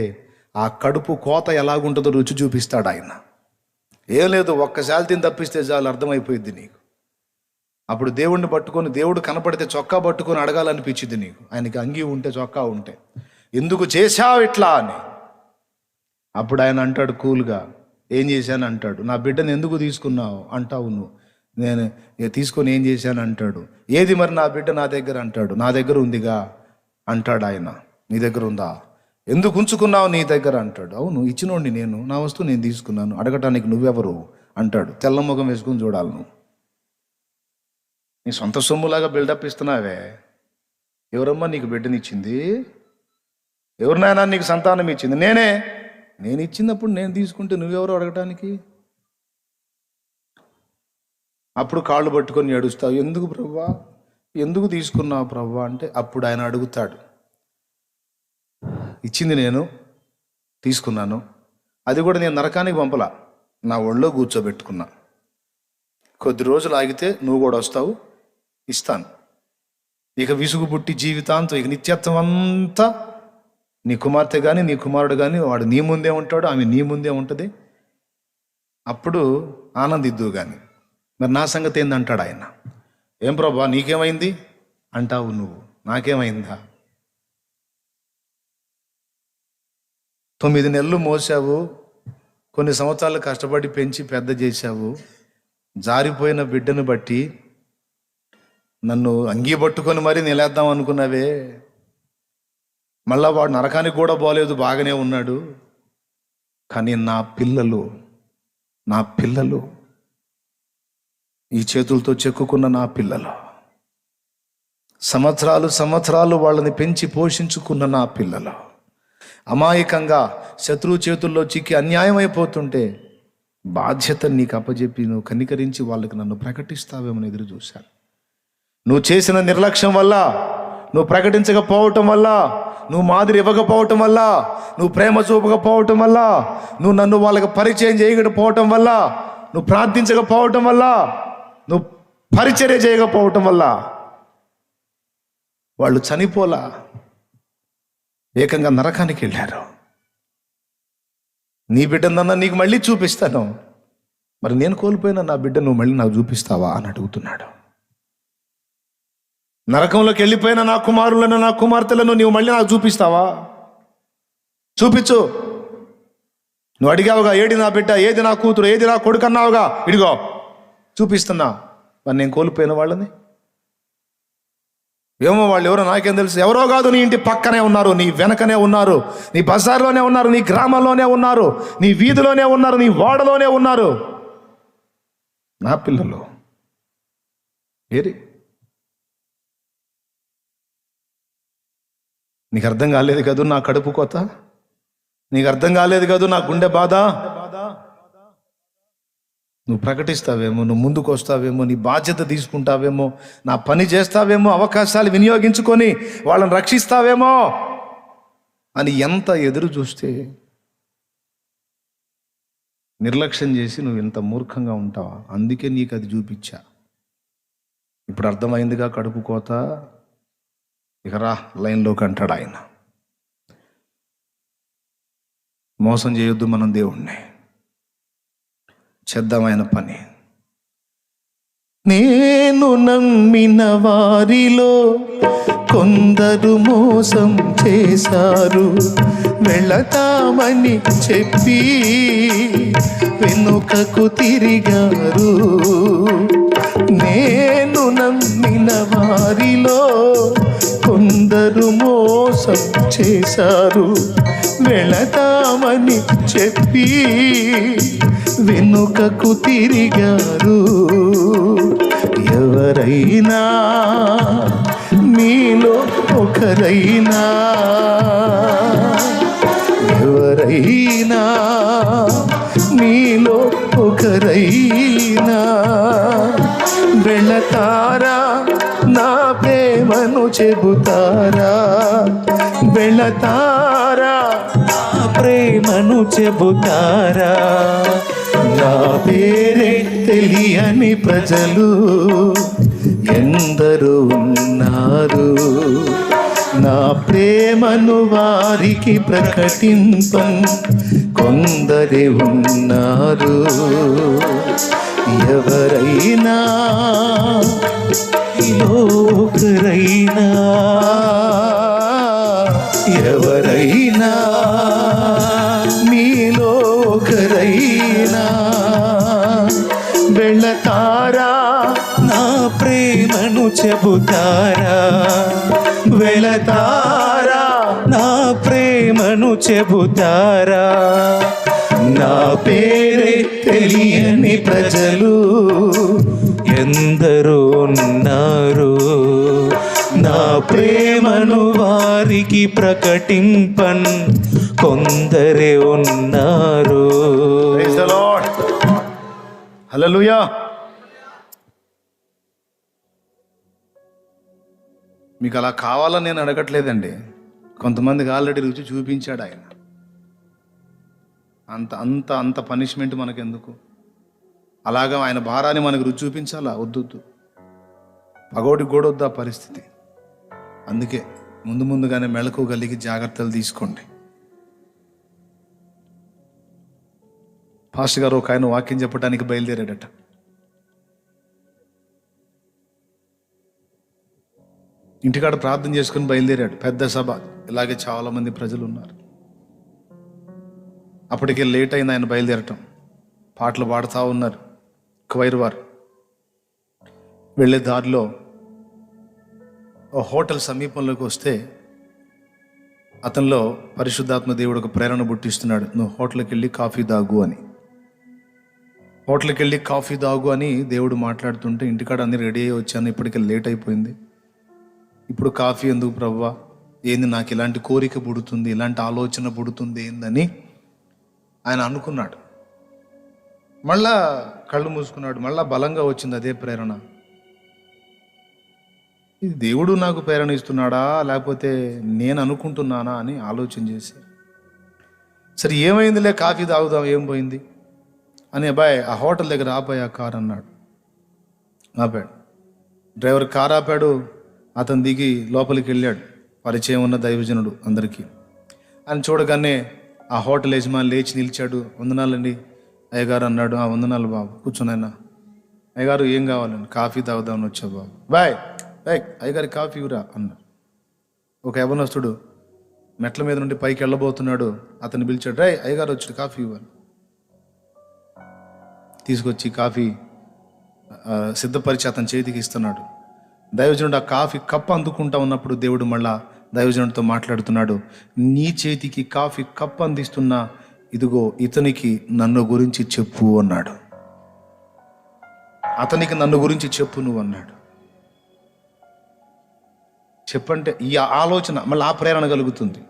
ఆ కడుపు కోత ఎలాగుంటుందో రుచి చూపిస్తాడు ఆయన. ఏం లేదు, ఒక్కసారి తిని తప్పిస్తే చాలు, అర్థమైపోయింది నీకు. అప్పుడు దేవుణ్ణి పట్టుకొని, దేవుడు కనపడితే చొక్కా పట్టుకొని అడగాలనిపించింది నీకు. ఆయనకి అంగీ ఉంటే, చొక్కా ఉంటే, ఎందుకు చేశావు ఇట్లా అని. అప్పుడు ఆయన అంటాడు కూల్గా, ఏం చేశాను అంటాడు. నా బిడ్డను ఎందుకు తీసుకున్నావు అంటావు నువ్వు. నేను తీసుకొని ఏం చేశాను అంటాడు. ఏది మరి నా బిడ్డ నా దగ్గర అంటాడు. నా దగ్గర ఉందిగా అంటాడు ఆయన. నీ దగ్గర ఉందా? ఎందుకు ఉంచుకున్నావు నీ దగ్గర అంటాడు. అవును, ఇచ్చినోడిని నేను, నా వస్తువు నేను తీసుకున్నాను, అడగటానికి నువ్వెవరు అంటాడు. తెల్ల ముఖం వేసుకుని చూడాలి నువ్వు. నీ సొంత సొమ్ములాగా బిల్డప్ ఇస్తున్నావే. ఎవరమ్మా నీకు బిడ్డనిచ్చింది? ఎవరినైనా నీకు సంతానం ఇచ్చింది? నేనే. నేను ఇచ్చినప్పుడు నేను తీసుకుంటే నువ్వెవరు అడగటానికి? అప్పుడు కాళ్ళు పట్టుకొని ఏడుస్తావు. ఎందుకు ప్రవ్వా, ఎందుకు తీసుకున్నావు ప్రవ్వా అంటే అప్పుడు ఆయన అడుగుతాడు. ఇచ్చింది నేను, తీసుకున్నాను, అది కూడా నేను నరకానికి పంపలా, నా ఒళ్ళో కూర్చోబెట్టుకున్నా. కొద్ది రోజులు ఆగితే నువ్వు కూడా వస్తావు, ఇస్తాను. ఇక విసుగు పుట్టి జీవితాంతం, ఇక నిత్యత్వం అంతా నీ కుమార్తె కానీ నీ కుమారుడు కానీ వాడు నీ ముందే ఉంటాడు, ఆమె నీ ముందే ఉంటుంది. అప్పుడు ఆనందిద్దు కానీ. మరి నా సంగతి ఏందంటాడు ఆయన. ఏం ప్రభా నీకేమైంది అంటావు నువ్వు, నాకేమైందా? 9 నెలలు మోసావు, కొన్ని సంవత్సరాలు కష్టపడి పెంచి పెద్ద చేశావు. జారిపోయిన బిడ్డను బట్టి నన్ను అంగీ పట్టుకొని మరీ నిలేద్దాం అనుకున్నావే. మళ్ళా వాడు నరకానికి కూడా పోలేదు, బాగానే ఉన్నాడు. కానీ నా పిల్లలు ఈ చేతులతో చెక్కుకున్న నా పిల్లలు, సంవత్సరాలు వాళ్ళని పెంచి పోషించుకున్న నా పిల్లలు అమాయకంగా శత్రువు చేతుల్లో చిక్కి అన్యాయం అయిపోతుంటే బాధ్యత నీకు అప్పచెప్పి నువ్వు కనికరించి వాళ్ళకి నన్ను ప్రకటిస్తావేమని ఎదురు చూశాను. నువ్వు చేసిన నిర్లక్ష్యం వల్ల, నువ్వు ప్రకటించకపోవటం వల్ల, నువ్వు మాదిరి ఇవ్వకపోవటం వల్ల, నువ్వు ప్రేమ చూపకపోవటం వల్ల, నువ్వు నన్ను వాళ్ళకి పరిచయం చేయకపోవటం వల్ల, నువ్వు ప్రార్థించకపోవటం వల్ల, నువ్వు పరిచర్య చేయకపోవటం వల్ల వాళ్ళు చనిపోలా, ఏకంగా నరకానికి వెళ్ళారు. నీ బిడ్డనన్నా నీకు మళ్ళీ చూపిస్తాను, మరి నేను కోల్పోయిన నా బిడ్డ నువ్వు మళ్ళీ నాకు చూపిస్తావా అని అడుగుతున్నాడు. నరకంలోకి వెళ్ళిపోయిన నా కుమారులను, నా కుమార్తెలను నీవు మళ్ళీ నాకు చూపిస్తావా? చూపించు. నువ్వు అడిగావుగా, ఏది నా బిడ్డ, ఏది నా కూతురు, ఏది నా కొడుకు అన్నావుగా, ఇడిగో చూపిస్తున్నా. మరి నేను కోల్పోయిన వాళ్ళని ఏమో, వాళ్ళు ఎవరో నాకేం తెలుసు. ఎవరో కాదు, నీ ఇంటి పక్కనే ఉన్నారు, నీ వెనకనే ఉన్నారు, నీ బజార్లోనే ఉన్నారు, నీ గ్రామంలోనే ఉన్నారు, నీ వీధిలోనే ఉన్నారు, నీ వాడలోనే ఉన్నారు. నా పిల్లలు ఏరి? నీకు అర్థం కాలేదు కదూ నా కడుపు కోత, నీకు అర్థం కాలేదు కదూ నా గుండె బాధ. నువ్వు ప్రకటిస్తావేమో, నువ్వు ముందుకు వస్తావేమో, నీ బాధ్యత తీసుకుంటావేమో, నా పని చేస్తావేమో, అవకాశాలు వినియోగించుకొని వాళ్ళని రక్షిస్తావేమో అని ఎంత ఎదురు చూస్తే నిర్లక్ష్యం చేసి నువ్వు ఇంత మూర్ఖంగా ఉంటావా? అందుకే నీకు అది చూపించా. ఇప్పుడు అర్థమైందిగా కడుపు కోత. ఇక రా లైన్లోకి అంటాడు ఆయన. మోసం చేయొద్దు మనం దేవుణ్ణి. చేద్దాం ఆయన పని. నేను నమ్మిన వారిలో కొందరు మోసం చేశారు, వెళతామని చెప్పి వెనుకకు తిరిగారు. నేను నమ్మిన వారిలో కొందరు మోసం చేశారు, వెళతామని చెప్పి వెనుకకు తిరిగారు. ఎవరైనా మీలో ఒకరైనా, ఎవరైనా మీలో ఒకరైనా వెళతారా, నా ప్రేమను చెబుతారా? వెళతారా, నా ప్రేమను చెబుతారా? నా పేరే తెలియని ప్రజలు ఎందరో ఉన్నారు, నా ప్రేమను వారికి ప్రకటింపన్ కొందరే ఉన్నారు. ఎవరైనా ఒకరైనా, ఎవరైనా మీలో ఒకరైనా వెళతారా, నా ప్రేమను చెబుతారా? వెళతారా, నా ప్రేమను చెబుతారా? నా పేరే తెలియని ప్రజలు ఎందరో ఉన్నారు, నా ప్రేమను వారికి ప్రకటింపన్ కొందరే ఉన్నారు. Praise the lord. హల్లెలూయా. మీకు అలా కావాలని నేను అడగట్లేదండి. కొంతమందికి ఆల్రెడీ రుచి చూపించాడు ఆయన. అంత అంత అంత పనిష్మెంట్ మనకెందుకు? అలాగా ఆయన భారాన్ని మనకు రుచి చూపించాలా? వద్దు. పగోడికి కూడా వద్దు ఆ పరిస్థితి. అందుకే ముందుగానే మెళకువగలిగి జాగ్రత్తలు తీసుకోండి. పాస్టర్ గారు ఒక ఆయన వాక్యం చెప్పడానికి బయలుదేరాడట. ఇంటికాడ ప్రార్థన చేసుకుని బయలుదేరాడు. పెద్ద సభ, ఇలాగే చాలా మంది ప్రజలు ఉన్నారు. అప్పటికే లేట్ అయింది ఆయన బయలుదేరటం. పాటలు పాడుతూ ఉన్నారు క్వైర్ వారు. వెళ్ళే దారిలో ఓ హోటల్ సమీపంలోకి వస్తే అతనిలో పరిశుద్ధాత్మ దేవుడు ఒక ప్రేరణ పుట్టిస్తున్నాడు. నువ్వు హోటల్కి వెళ్ళి కాఫీ తాగు అని. హోటల్కి వెళ్ళి కాఫీ తాగు అని దేవుడు మాట్లాడుతుంటే ఇంటికాడ అన్ని రెడీ అయ్యి వచ్చాను, ఇప్పటికే లేట్ అయిపోయింది, ఇప్పుడు కాఫీ ఎందుకు ప్రభువా? ఏంది నాకు ఇలాంటి కోరిక పుడుతుంది, ఇలాంటి ఆలోచన పుడుతుంది ఏందని ఆయన అనుకున్నాడు. మళ్ళా కళ్ళు మూసుకున్నాడు. మళ్ళా బలంగా వచ్చింది అదే ప్రేరణ. ఇది దేవుడు నాకు ప్రేరణ ఇస్తున్నాడా లేకపోతే నేను అనుకుంటున్నానా అని ఆలోచన చేసి, సరే ఏమైందిలే కాఫీ తాగుదాం, ఏం పోయింది అని అబ్బాయి ఆ హోటల్ దగ్గర ఆపాయి ఆ కార్ అన్నాడు. ఆపాడు డ్రైవర్. కార్ ఆపాడు. అతను దిగి లోపలికి వెళ్ళాడు. పరిచయం ఉన్న దైవజనుడు అందరికీ. ఆయన చూడగానే ఆ హోటల్ యజమాని లేచి నిలిచాడు. వందనాలండి అయ్యగారు అన్నాడు. ఆ వందనాలు బాబు, కూర్చొనైనా. అయ్యగారు ఏం కావాలండి? కాఫీ తాగుదామని వచ్చా బాబు. బాయ్ అయ్యగారి కాఫీ ఇవ్వరా అన్నాడు. ఒక యవనస్తుడు మెట్ల మీద నుండి పైకి వెళ్ళబోతున్నాడు. అతన్ని పిలిచాడు. అయ్యగారు వచ్చాడు, కాఫీ ఇవ్వాలి. తీసుకొచ్చి కాఫీ సిద్ధపరిచి అతని చేతికి ఇస్తున్నాడు. దైవజనుడు ఆ కాఫీ కప్ అందుకుంటా ఉన్నప్పుడు దేవుడు మళ్ళా దైవజనుడితో మాట్లాడుతున్నాడు. నీ చేతికి కాఫీ కప్ అందిస్తున్నా, ఇదిగో ఇతనికి నన్ను గురించి చెప్పు అన్నాడు. అతనికి నన్ను గురించి చెప్పు నువ్వు అన్నాడు. చెప్పంటే ఈ ఆలోచన మళ్ళీ ఆ ప్రేరణ కలుగుతుంది.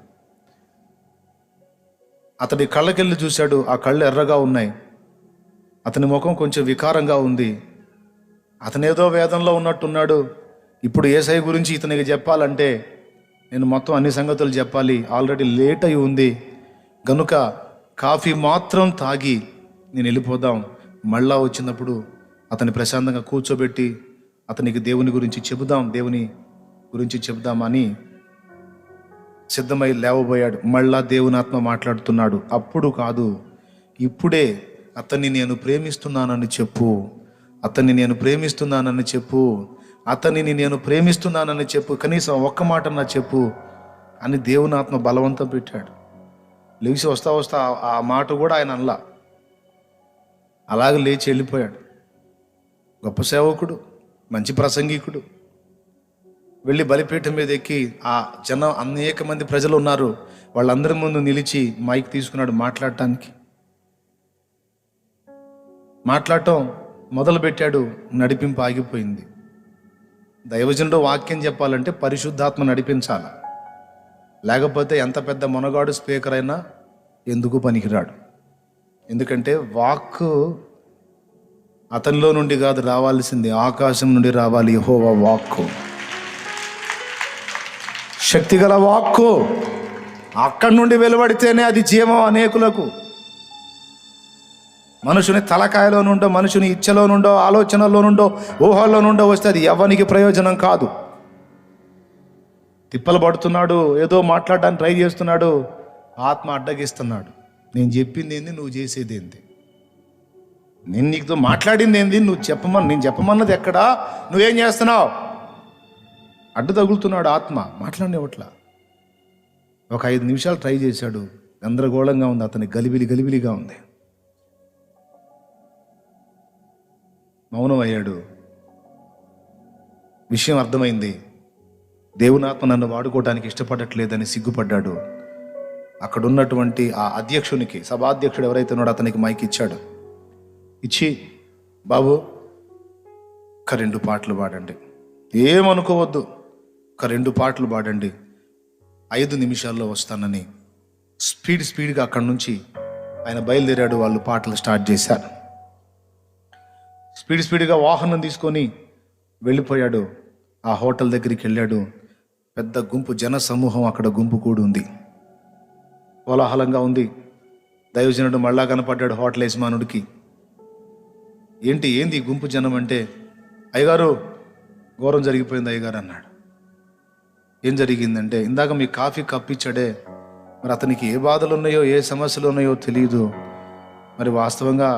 అతడి కళ్ళకెళ్ళి చూశాడు. ఆ కళ్ళు ఎర్రగా ఉన్నాయి. అతని ముఖం కొంచెం వికారంగా ఉంది. అతనేదో వేదంలో ఉన్నట్టున్నాడు. ఇప్పుడు యేసయ్య గురించి ఇతనికి చెప్పాలంటే నేను మొత్తం అన్ని సంగతులు చెప్పాలి. ఆల్రెడీ లేట్ అయి ఉంది. గనుక కాఫీ మాత్రం తాగి నేను వెళ్ళిపోదాం, మళ్ళా వచ్చినప్పుడు అతన్ని ప్రశాంతంగా కూర్చోబెట్టి అతనికి దేవుని గురించి చెబుదామని సిద్ధమై లేవబోయాడు. మళ్ళా దేవుని ఆత్మ మాట్లాడుతున్నాడు, అప్పుడు కాదు, ఇప్పుడే అతన్ని నేను ప్రేమిస్తున్నానని చెప్పు, అతన్ని నేను ప్రేమిస్తున్నానని చెప్పు, కనీసం ఒక్క మాట నా చెప్పు అని దేవుని ఆత్మ బలవంతం పెట్టాడు. లేచి వస్తా ఆ మాట కూడా ఆయన అనలా, అలాగే లేచి వెళ్ళిపోయాడు. గొప్ప సేవకుడు, మంచి ప్రసంగికుడు. వెళ్ళి బలిపీఠం మీద ఎక్కి ఆ జనం అనేక మంది ప్రజలు ఉన్నారు, వాళ్ళందరి ముందు నిలిచి మైక్ తీసుకున్నాడు మాట్లాడటం మొదలుపెట్టాడు. నడిపింపు ఆగిపోయింది. దైవజనుడు వాక్యం చెప్పాలంటే పరిశుద్ధాత్మ నడిపించాలి, లేకపోతే ఎంత పెద్ద మొనగాడు స్పీకర్ అయినా ఎందుకు పనికిరాడు. ఎందుకంటే వాక్కు అతనిలో నుండి కాదు రావాల్సింది, ఆకాశం నుండి రావాలి. యెహోవా వాక్కు, శక్తిగల వాక్కు అక్కడి నుండి వెలువడితేనే అది జీవం అనేకులకు. మనుషుని తలకాయలో నుండో, మనుషుని ఇచ్చలో నుండో, ఆలోచనలో నుండో, ఊహల్లో నుండో వస్తే అది ఎవరికి ప్రయోజనం కాదు. తిప్పలు పడుతున్నాడు, ఏదో మాట్లాడడానికి ట్రై చేస్తున్నాడు, ఆత్మ అడ్డగిస్తున్నాడు. నేను చెప్పింది ఏంది, నువ్వు చేసేది ఏంది, నేను నీతో మాట్లాడింది ఏంది, నేను చెప్పమన్నది ఎక్కడా, నువ్వేం చేస్తున్నావు, అడ్డు తగులుతున్నాడు ఆత్మ. మాట్లాడినవట్లా. ఒక 5 నిమిషాలు ట్రై చేశాడు, గందరగోళంగా ఉంది, అతని గలిబిలిగా ఉంది. మౌనం అయ్యాడు. విషయం అర్థమైంది. దేవుని ఆత్మ నన్ను వాడుకోవడానికి ఇష్టపడట్లేదని సిగ్గుపడ్డాడు. అక్కడ ఉన్నటువంటి ఆ అధ్యక్షునికి, సభాధ్యక్షుడు ఎవరైతే ఉన్నాడో అతనికి మైక్ ఇచ్చాడు. ఇచ్చి, బాబు ఒక 2 పాటలు పాడండి, ఏమనుకోవద్దు, ఒక 2 పాటలు పాడండి, 5 నిమిషాల్లో వస్తానని స్పీడ్గా అక్కడి నుంచి ఆయన బయలుదేరాడు. వాళ్ళు పాటలు స్టార్ట్ చేశారు. స్పీడ్గా వాహనం తీసుకొని వెళ్ళిపోయాడు. ఆ హోటల్ దగ్గరికి వెళ్ళాడు. పెద్ద గుంపు, జన సమూహం అక్కడ గుంపు కూడి ఉంది, కోలాహలంగా ఉంది. దైవజనుడు మళ్ళా కనపడ్డాడు హోటల్ యజమానుడికి. ఏంది ఈ గుంపు జనం అంటే, అయ్యగారు ఘోరం జరిగిపోయింది అయ్యగారు అన్నాడు. ఏం జరిగిందంటే, ఇందాక మీ కాఫీ కప్పిచ్చాడే, మరి అతనికి ఏ బాధలు ఉన్నాయో, ఏ సమస్యలు ఉన్నాయో తెలియదు. మరి వాస్తవంగా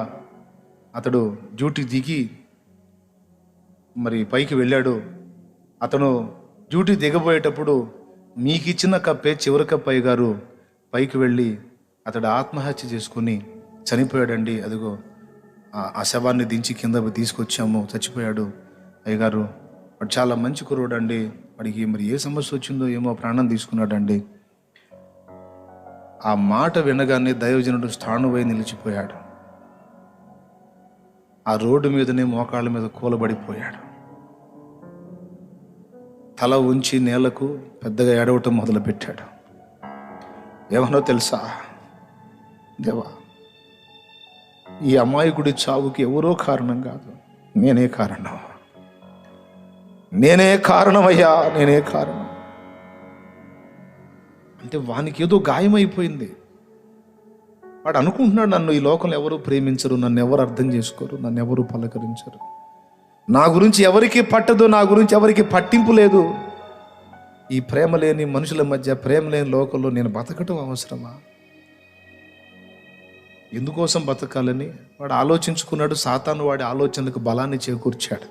అతడు డ్యూటీ దిగి మరి పైకి వెళ్ళాడు. అతను డ్యూటీ దిగబోయేటప్పుడు మీకు ఇచ్చిన కప్పే చివరి కప్పు అయ్యగారు, పైకి వెళ్ళి అతడు ఆత్మహత్య చేసుకుని చనిపోయాడండి. అదిగో ఆ శవాన్ని దించి కింద తీసుకొచ్చాము, చచ్చిపోయాడు అయ్యగారు. వాడు చాలా మంచి కుర్రోడు అండి, వాడికి మరి ఏ సమస్య వచ్చిందో ఏమో, ప్రాణం తీసుకున్నాడండి. ఆ మాట వినగానే దైవజనుడు స్థాణువై నిలిచిపోయాడు. ఆ రోడ్డు మీదనే మోకాళ్ళ మీద కూలబడిపోయాడు. తల ఉంచి నేలకు పెద్దగా ఏడవటం మొదలుపెట్టాడు. ఏమనో తెలుసా, దేవా, ఈ అమాయకుడి చావుకి ఎవరో కారణం కాదు, నేనే కారణమయ్యా, నేనే కారణం. అంటే వానికి ఏదో గాయమైపోయింది. వాడు అనుకుంటున్నాడు, నన్ను ఈ లోకంలో ఎవరు ప్రేమించరు, నన్ను ఎవరు అర్థం చేసుకోరు, నన్ను ఎవరు పలకరించరు, నా గురించి ఎవరికి పట్టదు, నా గురించి ఎవరికి పట్టింపు లేదు. ఈ ప్రేమ లేని మనుషుల మధ్య, ప్రేమ లేని లోకంలో నేను బతకటం అవసరమా? ఎందుకోసం బతకాలని వాడు ఆలోచించుకున్నాడు. సాతాను వాడి ఆలోచనలకు బలాన్ని చేకూర్చాడు.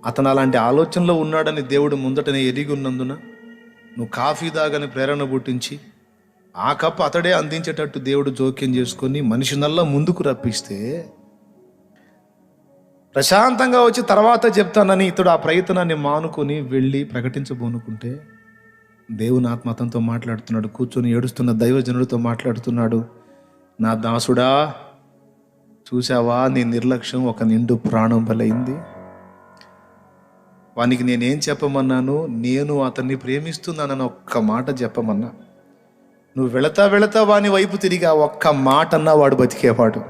అతను అలాంటి ఆలోచనలో ఉన్నాడని దేవుడు ముందటనే ఎరిగి ఉన్నందున నువ్వు కాఫీ తాగని ప్రేరణ పుట్టించి ఆ కప్పు అతడే అందించేటట్టు దేవుడు జోక్యం చేసుకొని మనిషినల్లా ముందుకు రప్పిస్తే, ప్రశాంతంగా వచ్చి తర్వాత చెప్తానని ఇతడు ఆ ప్రయత్నాన్ని మానుకొని వెళ్ళి ప్రకటించబోనుకుంటే, దేవుని ఆత్మ అతనితో మాట్లాడుతున్నాడు. కూర్చొని ఏడుస్తున్న దైవజనుడితో మాట్లాడుతున్నాడు. నా దాసుడా, చూసావా, నీ నిర్లక్ష్యం ఒక నిండు ప్రాణం బలైంది. వానికి నేనేం చెప్పమన్నాను, నేను అతన్ని ప్రేమిస్తున్నానని ఒక్క మాట చెప్పమన్నా. నువ్వు వెళతా వాని వైపు తిరిగి ఒక్క మాట అన్నా వాడు బతికేవాడు,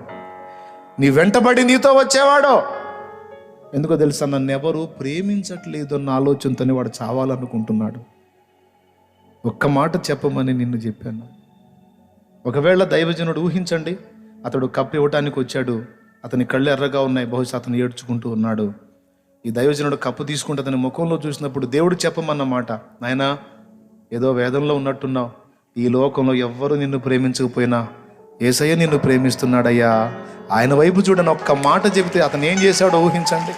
నీ వెంటబడి నీతో వచ్చేవాడు. ఎందుకో తెలుసా, నన్ను ఎవరు ప్రేమించట్లేదు అన్న ఆలోచనతోనే వాడు చావాలనుకుంటున్నాడు. ఒక్క మాట చెప్పమని నిన్ను చెప్పాను. ఒకవేళ దైవజనుడు ఊహించండి, అతడు కప్పు ఇవ్వటానికి వచ్చాడు. అతని కళ్ళు ఎర్రగా ఉన్నాయి. బహుశా అతను ఏడ్చుకుంటూ ఉన్నాడు. ఈ దైవజనుడు కప్పు తీసుకుంటే అతని ముఖంలో చూసినప్పుడు దేవుడు చెప్పమన్నమాట, నాయనా, ఏదో వేదంలో ఉన్నట్టున్నావు. ఈ లోకంలో ఎవ్వరూ నిన్ను ప్రేమించకపోయినా యేసయ్య నిన్ను ప్రేమిస్తున్నాడయ్యా, ఆయన వైపు చూడని ఒక్క మాట చెబితే అతను ఏం చేశాడో ఊహించండి.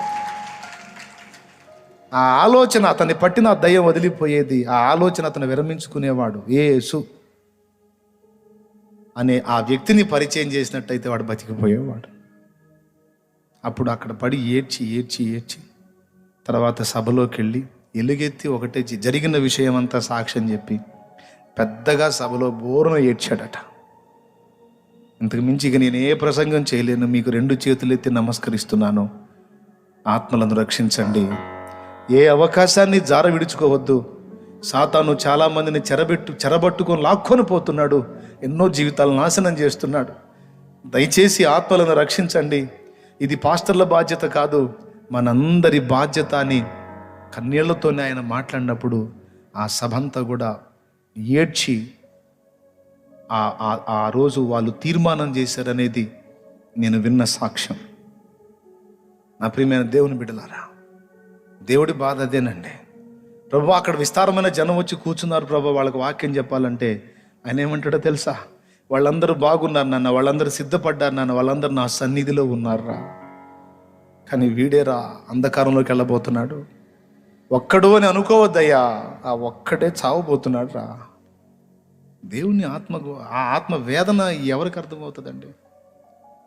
ఆ ఆలోచన అతన్ని పట్టిన ఆ దయ్యం వదిలిపోయేది. ఆ ఆలోచన అతను విరమించుకునేవాడు. యేసు అనే ఆ వ్యక్తిని పరిచయం చేసినట్టయితే వాడు బతికిపోయేవాడు. అప్పుడు అక్కడ పడి ఏడ్చి ఏడ్చి ఏడ్చి తర్వాత సభలోకి వెళ్ళి ఎలుగెత్తి ఒకటే జరిగిన విషయం అంతా సాక్ష్యం చెప్పి పెద్దగా సభలో బోరున ఏడ్చాడట. ఇంతకు మించి ఇక నేను ఏ ప్రసంగం చేయలేను, మీకు 2 చేతులెత్తి నమస్కరిస్తున్నాను. ఆత్మలను రక్షించండి. ఏ అవకాశాన్ని జార విడుచుకోవద్దు. సాతాను చాలామందిని చెరబట్టుకొని లాక్కొని పోతున్నాడు. ఎన్నో జీవితాలు నాశనం చేస్తున్నాడు. దయచేసి ఆత్మలను రక్షించండి. ఇది పాస్టర్ల బాధ్యత కాదు, మనందరి బాధ్యత అని కన్నీళ్లతోనే ఆయన మాట్లాడినప్పుడు ఆ సభంతా కూడా ఏడ్చి ఆ రోజు వాళ్ళు తీర్మానం చేశారనేది నేను విన్న సాక్ష్యం. నా ప్రియమైన దేవుని బిడ్డలారా, దేవుడి బాధ అదేనండి. ప్రభు అక్కడ విస్తారమైన జనం వచ్చి కూర్చున్నారు. ప్రభు వాళ్ళకి వాక్యం చెప్పాలంటే ఆయన ఏమంటాడో తెలుసా? వాళ్ళందరూ బాగున్నారు నాన్న, వాళ్ళందరూ సిద్ధపడ్డారు నాన్న, వాళ్ళందరూ నా సన్నిధిలో ఉన్నారా. కానీ వీడేరా అంధకారంలోకి వెళ్ళబోతున్నాడు. ఒక్కడు అని అనుకోవద్దయ్యా, ఆ ఒక్కడే చావబోతున్నాడు రా. దేవుని ఆత్మకు ఆ ఆత్మ వేదన ఎవరికి అర్థమవుతుందండి?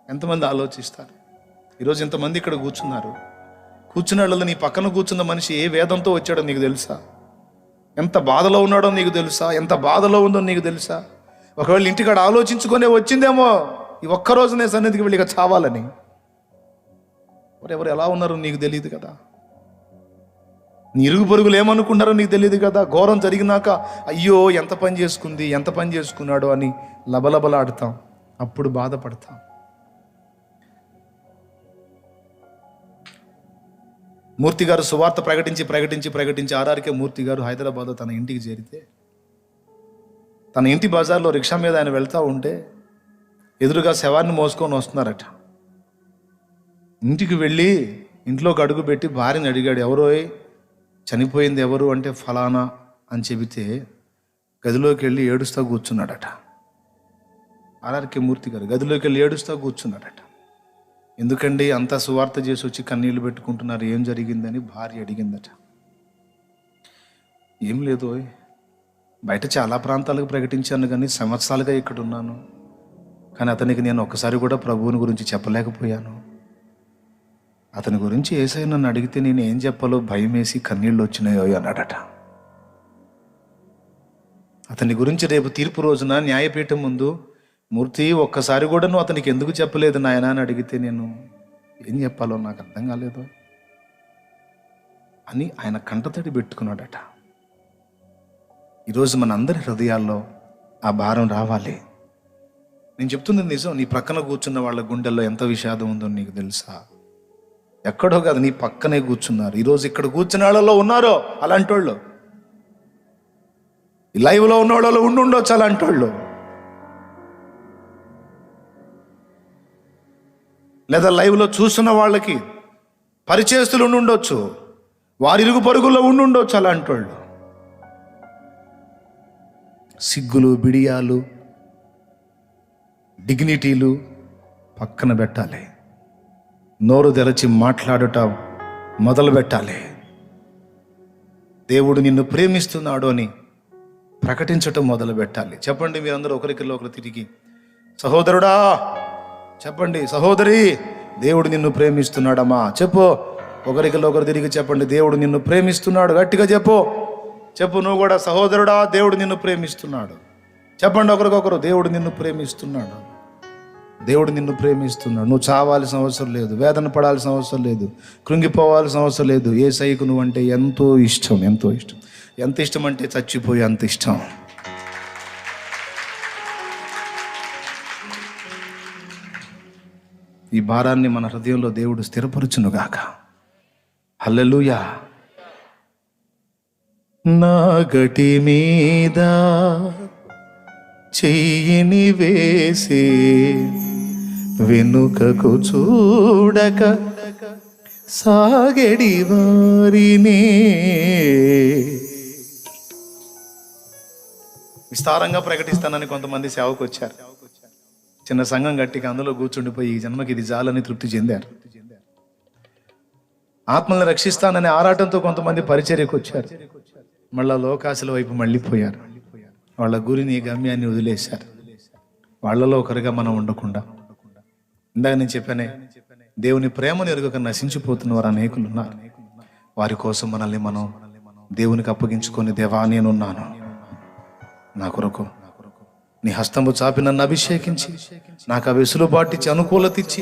ఎంతమంది ఆలోచిస్తారు? ఈరోజు ఇంతమంది ఇక్కడ కూర్చున్నారు. కూర్చున్న వాళ్ళలో నీ పక్కన కూర్చున్న మనిషి ఏ వేదంతో వచ్చాడో నీకు తెలుసా? ఎంత బాధలో ఉన్నాడో నీకు తెలుసా? ఎంత బాధలో ఉందో నీకు తెలుసా? ఒకవేళ ఇంటికాడ ఆలోచించుకునే వచ్చిందేమో ఈ ఒక్కరోజు నేను సన్నిధికి వెళ్ళి ఇక చావాలని. ఎవరు ఎలా ఉన్నారో నీకు తెలియదు కదా. నీ ఇరుగు పొరుగులు ఏమనుకున్నారో నీకు తెలియదు కదా. ఘోరం జరిగినాక అయ్యో ఎంత పని చేసుకుంది, ఎంత పని చేసుకున్నాడు అని లబలబలాడుతాం. అప్పుడు బాధపడతాం. మూర్తి గారు సువార్త ప్రకటించి ఆర్ఆర్కే మూర్తి గారు హైదరాబాద్లో తన ఇంటికి చేరితే, తన ఇంటి బజార్లో రిక్షా మీద ఆయన వెళ్తూ ఉంటే ఎదురుగా శవాన్ని మోసుకొని వస్తున్నారట. ఇంటికి వెళ్ళి ఇంట్లోకి అడుగు పెట్టి భార్యని అడిగాడు, ఎవరో చనిపోయింది ఎవరు అంటే ఫలానా అని చెబితే గదిలోకి వెళ్ళి ఏడుస్తూ కూర్చున్నాడట. ఆర్ఆర్కే మూర్తి గారు గదిలోకి వెళ్ళి ఏడుస్తూ కూర్చున్నాడట. ఎందుకండి అంతా సువార్త చేసి వచ్చి కన్నీళ్లు పెట్టుకుంటున్నారు, ఏం జరిగిందని భార్య అడిగిందట. ఏం లేదు, బయట చాలా ప్రాంతాలకు ప్రకటించాను కానీ సంవత్సరాలుగా ఇక్కడ ఉన్నాను, కానీ అతనికి నేను ఒక్కసారి కూడా ప్రభువుని గురించి చెప్పలేకపోయాను. అతని గురించి యేసయ్య నన్ను అడిగితే నేను ఏం చెప్పాలో భయం వేసి కన్నీళ్ళు వచ్చినాయో అన్నాడట. అతని గురించి రేపు తీర్పు రోజున న్యాయపీఠం ముందు, మూర్తి ఒక్కసారి కూడా నువ్వు అతనికి ఎందుకు చెప్పలేదు నాయన అని అడిగితే నేను ఏం చెప్పాలో నాకు అర్థం కాలేదు అని ఆయన కంటతడి పెట్టుకున్నాడట. ఈరోజు మనందరి హృదయాల్లో ఆ భారం రావాలి. నేను చెప్తుంది నిజం. నీ ప్రక్కన కూర్చున్న వాళ్ళ గుండెల్లో ఎంత విషాదం ఉందో నీకు తెలుసా? ఎక్కడో కాదు, నీ పక్కనే కూర్చున్నారు. ఈరోజు ఇక్కడ కూర్చున్న వాళ్ళలో ఉన్నారో అలాంటి వాళ్ళు, ఈ లైవ్లో ఉన్న వాళ్ళలో ఉండొచ్చు అలాంటి వాళ్ళు, లేదా లైవ్లో చూస్తున్న వాళ్ళకి పరిచయస్తులు ఉండొచ్చు, వారి ఇరుగు పరుగుల్లో ఉండొచ్చు అలాంటి వాళ్ళు. సిగ్గులు, బిడియాలు, డిగ్నిటీలు పక్కన పెట్టాలి. నోరు తెరచి మాట్లాడట మొదలు పెట్టాలి. దేవుడు నిన్ను ప్రేమిస్తున్నాడు అని ప్రకటించటం మొదలు పెట్టాలి. చెప్పండి మీరందరూ ఒకరికిలో ఒకరు తిరిగి, సహోదరుడా చెప్పండి, సహోదరి దేవుడు నిన్ను ప్రేమిస్తున్నాడమ్మా చెప్పు. ఒకరికిలో ఒకరు తిరిగి చెప్పండి, దేవుడు నిన్ను ప్రేమిస్తున్నాడు. గట్టిగా చెప్పు. నువ్వు కూడా, సహోదరుడా దేవుడు నిన్ను ప్రేమిస్తున్నాడు. చెప్పండి ఒకరికొకరు, దేవుడు నిన్ను ప్రేమిస్తున్నాడు. దేవుడు నిన్ను ప్రేమిస్తున్నాడు. నువ్వు చావాల్సిన అవసరం లేదు, వేదన పడాల్సిన అవసరం లేదు, కృంగిపోవాల్సిన అవసరం లేదు. యేసయ్యకు నువ్వు అంటే ఎంతో ఇష్టం, ఎంతో ఇష్టం. ఎంత ఇష్టం అంటే చచ్చిపోయి అంత ఇష్టం. ఈ భారాన్ని మన హృదయంలో దేవుడు స్థిరపరచునుగాక. హల్లెలూయా. నా గటి మీద చెయ్యిని వేసి వెనుకకు చూడక సాగడి వారినే. విస్తారంగా ప్రకటిస్తానని కొంతమంది సేవకు వచ్చారు. చిన్న సంఘం గట్టిగా అందులో కూర్చుండిపోయి ఈ జన్మకి ఇది చాలని తృప్తి చెందారు. ఆత్మల్ని రక్షిస్తానని ఆరాటంతో కొంతమంది పరిచర్యకు వచ్చారు. మళ్ళా లోకాశల వైపు మళ్ళీపోయారు. వాళ్ళ గురిని గమ్యాన్ని వదిలేశారు. వాళ్ళలో ఒకరిగా మనం ఉండకుండా, ఇందాక నేను చెప్పానే, దేవుని ప్రేమను ఎరుగక నశించిపోతున్న వారు అనేకులు ఉన్నారు. వారి కోసం మనల్ని మనం దేవునికి అప్పగించుకొని, దేవా నేనున్నాను, నా కొరకు నీ హస్తము చాపి నన్ను అభిషేకించి నాకు ఆ వెసులుబాటిచ్చి అనుకూలత ఇచ్చి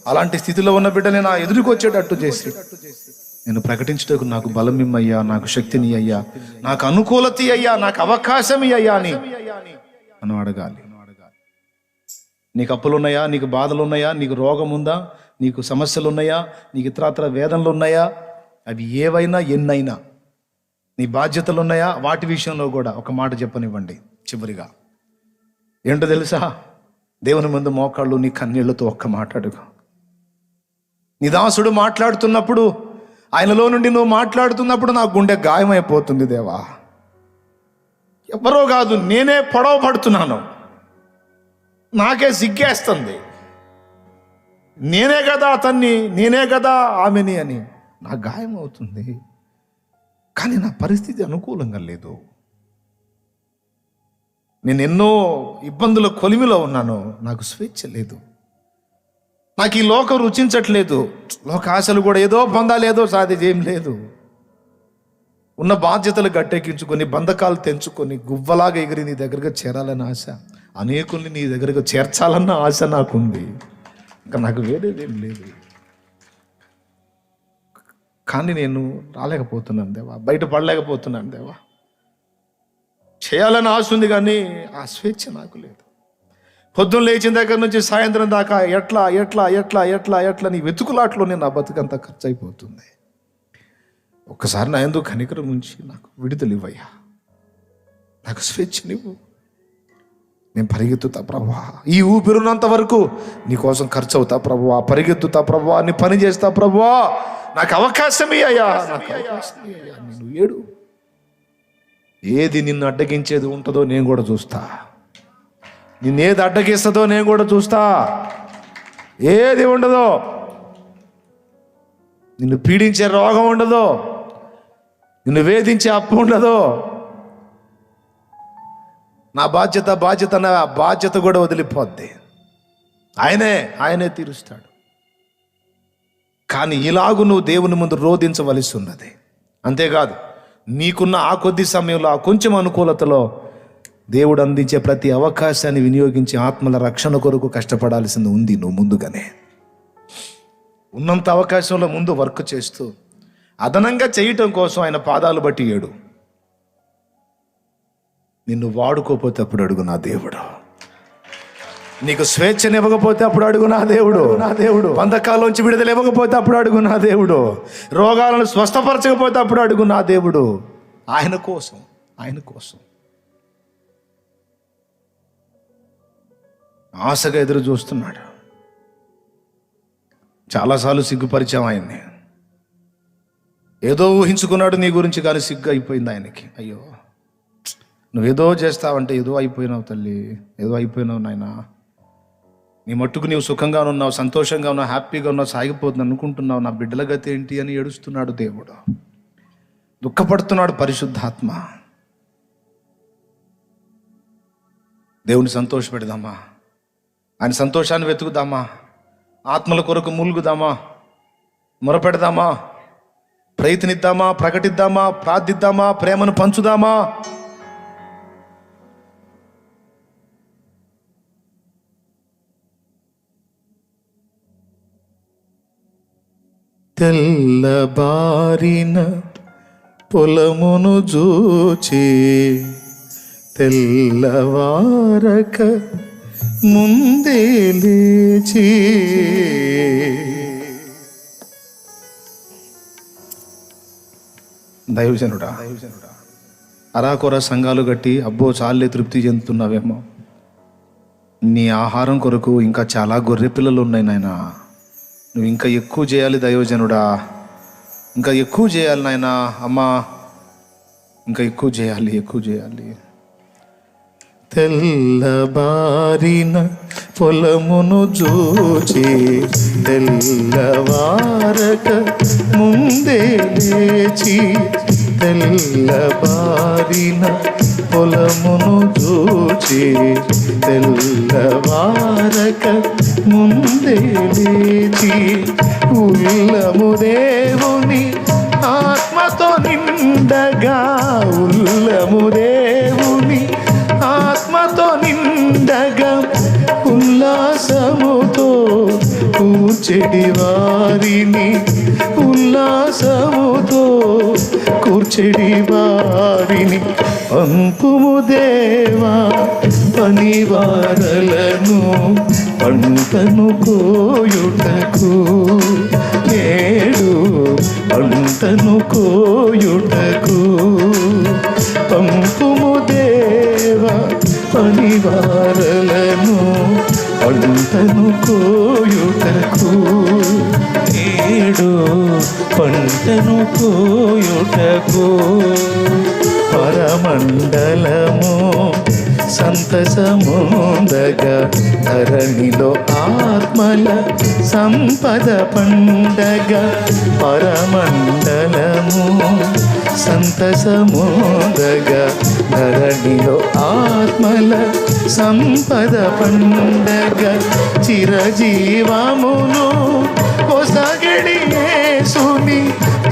అలాంటి స్థితిలో ఉన్న బిడ్డని నా ఎదురుకు వచ్చేటట్టు చేసి నేను ప్రకటించటకు నాకు బలం ఇమ్మయ్యా, నాకు శక్తిని అయ్యా, నాకు అనుకూలత అయ్యా, నాకు అవకాశం అయ్యా అని మనం అడగాలి. నీకు అప్పులు ఉన్నాయా, నీకు బాధలు ఉన్నాయా, నీకు రోగం ఉందా, నీకు సమస్యలు ఉన్నాయా, నీకు ఇతరత్ర వేదనలు ఉన్నాయా, అవి ఏవైనా ఎన్నైనా, నీ బాధ్యతలు ఉన్నాయా, వాటి విషయంలో కూడా ఒక మాట చెప్పనివ్వండి. చివరిగా ఏంటో తెలుసా, దేవుని ముందు మోకాళ్ళు నీ కన్నీళ్లతో ఒక్క మాట అడుగు. నీ దాసుడు మాట్లాడుతున్నప్పుడు, ఆయనలో నుండి నువ్వు మాట్లాడుతున్నప్పుడు నా గుండె గాయమైపోతుంది. దేవా, ఎవరో కాదు, నేనే పొడవ పడుతున్నాను, నాకే సిగ్గేస్తుంది, నేనే కదా అతన్ని, నేనే కదా ఆమెని అని నా గాయం అవుతుంది. కానీ నా పరిస్థితి అనుకూలంగా లేదు. నేను ఎన్నో ఇబ్బందుల కొలిమిలో ఉన్నాను, నాకు స్వేచ్ఛ లేదు, నాకు ఈ లోకం రుచించట్లేదు, లోక ఆశలు కూడా ఏదో పొందాలి, ఏదో సాధించేం లేదు. ఉన్న బాధ్యతలు గట్టెక్కించుకొని, బంధకాలు తెంచుకొని, గువ్వలాగా ఎగిరి నీ దగ్గరగా చేరాలని ఆశ, అనేకుల్ని నీ దగ్గరగా చేర్చాలన్న ఆశ నాకుంది. ఇంకా నాకు వేరేదేం లేదు. కానీ నేను రాలేకపోతున్నాను దేవా, బయట పడలేకపోతున్నాను దేవా. చేయాలని ఆశ ఉంది కానీ ఆ స్వేచ్ఛ నాకు లేదు. పొద్దున్న లేచిన దగ్గర నుంచి సాయంత్రం దాకా ఎట్లా ఎట్లా ఎట్లా ఎట్లా ఎట్లా నీ వెతుకులాట్లో నా బతుకంతా ఖర్చు అయిపోతుంది. ఒక్కసారి నా ఎందుకు కనికరం ఉంచి నాకు విడుదల ఇవ్వయ్యా, నాకు స్వేచ్ఛనివ్వు. నేను పరిగెత్తుతా ప్రభువా, ఈ ఊపిరున్నంత వరకు నీ కోసం ఖర్చు అవుతా ప్రభువా, పరిగెత్తుతా ప్రభువా, నీ పని చేస్తా ప్రభువా, నాకు అవకాశం ఇయ్యా, నాకు అవకాశం ఇయ్యా. నేను ఏడు ఏది నిన్ను అడ్డగించేది ఉంటుందో నేను కూడా చూస్తా, నిన్నేది అడ్డగిస్తుందో నేను కూడా చూస్తా. ఏది ఉండదో, నిన్ను పీడించే రోగం ఉండదో, నిన్ను వేధించే అప్పు ఉండదో, నా బాధ్యత కూడా వదిలిపోద్ది. ఆయనే తీరుస్తాడు. కానీ ఇలాగు నువ్వు దేవుని ముందు రోధించవలసి ఉన్నది. అంతేకాదు, నీకున్న ఆ కొద్ది సమయంలో, ఆ కొంచెం అనుకూలతలో దేవుడు అందించే ప్రతి అవకాశాన్ని వినియోగించి ఆత్మల రక్షణ కొరకు కష్టపడాల్సింది ఉంది. నువ్వు ముందుగానే ఉన్నంత అవకాశంలో ముందు వర్క్ చేస్తూ అదనంగా చేయటం కోసం ఆయన పాదాలు బట్టి ఏడు. నిన్ను వాడుకోపోతే అప్పుడు అడుగు నా దేవుడు, నీకు స్వేచ్ఛనివ్వకపోతే అప్పుడు అడుగు నా దేవుడు, బంధకాల్లోంచి విడుదల ఇవ్వకపోతే అప్పుడు అడుగు నా దేవుడు, రోగాలను స్వస్థపరచకపోతే అప్పుడు అడుగు నా దేవుడు. ఆయన కోసం ఆశగా ఎదురు చూస్తున్నాడు. చాలాసార్లు సిగ్గుపరిచాం ఆయన్ని. ఏదో ఊహించుకున్నాడు నీ గురించి, కానీ సిగ్గు అయిపోయింది ఆయనకి. అయ్యో, నువ్వేదో చేస్తావంటే ఏదో అయిపోయినావు తల్లి, ఏదో అయిపోయినావు నాయనా, నీ మట్టుకు నీవు సుఖంగా ఉన్నావు, సంతోషంగా ఉన్నావు, హ్యాపీగా ఉన్నావు, సాగిపోతుంది అనుకుంటున్నావు, నా బిడ్డల గతి ఏంటి అని ఏడుస్తున్నాడు దేవుడు. దుఃఖపడుతున్నాడు పరిశుద్ధాత్మ. దేవుని సంతోషపెడదామా, ఆయన సంతోషాన్ని వెతుకుదామా, ఆత్మల కొరకు మూలుగుదామా, మొరపెడదామా, ప్రయత్నిద్దామా, ప్రకటిద్దామా, ప్రార్థిద్దామా, ప్రేమను పంచుదామా. తెల్లబారిన పొలమును జూచి తెల్లవారక ముందే లేచి దైవజనుడా అరాకొర సంఘాలు గట్టి అబ్బో చాలే తృప్తి చెందుతున్నావేమో. నీ ఆహారం కొరకు ఇంకా చాలా గొర్రె పిల్లలు ఉన్నాయి నాయన. నువ్వు ఇంకా ఎక్కువ చేయాలి దైవజనుడా, ఇంకా ఎక్కువ చేయాలి నాయన. అమ్మా ఇంకా ఎక్కువ చేయాలి. తెల్లబారిన పొలమును చూచి తెల్లవారక ముందే లేచి, తెల్లబారిన పొలమును చూచి తెల్లవారక ముందే లేచి, ఉల్లము దేవుని ఆత్మతో నిండగా, ఉల్లము దేవుని ఆత్మతో నిండగా, ఉల్లాసముతో కూర్చెడి వారిని, ఉల్లాసముతో కూర్చెడి వారిని, పంపుము దేవా పనివారలను పంటను కోయుటకు, నేడు పంటను కోయుటకు, పంపుము దేవా పనివారలను పంటను కోయుటకు, నేడు పంటను కోయుటకు. పరమండలము సంతసముందగా, ధరణిలో ఆత్మల సంపద పండగ. పరమండలము సంతసముందగా, ధరణిలో ఆత్మల సంపద పండగ. చిరజీవమును కొసగడి యేసుని,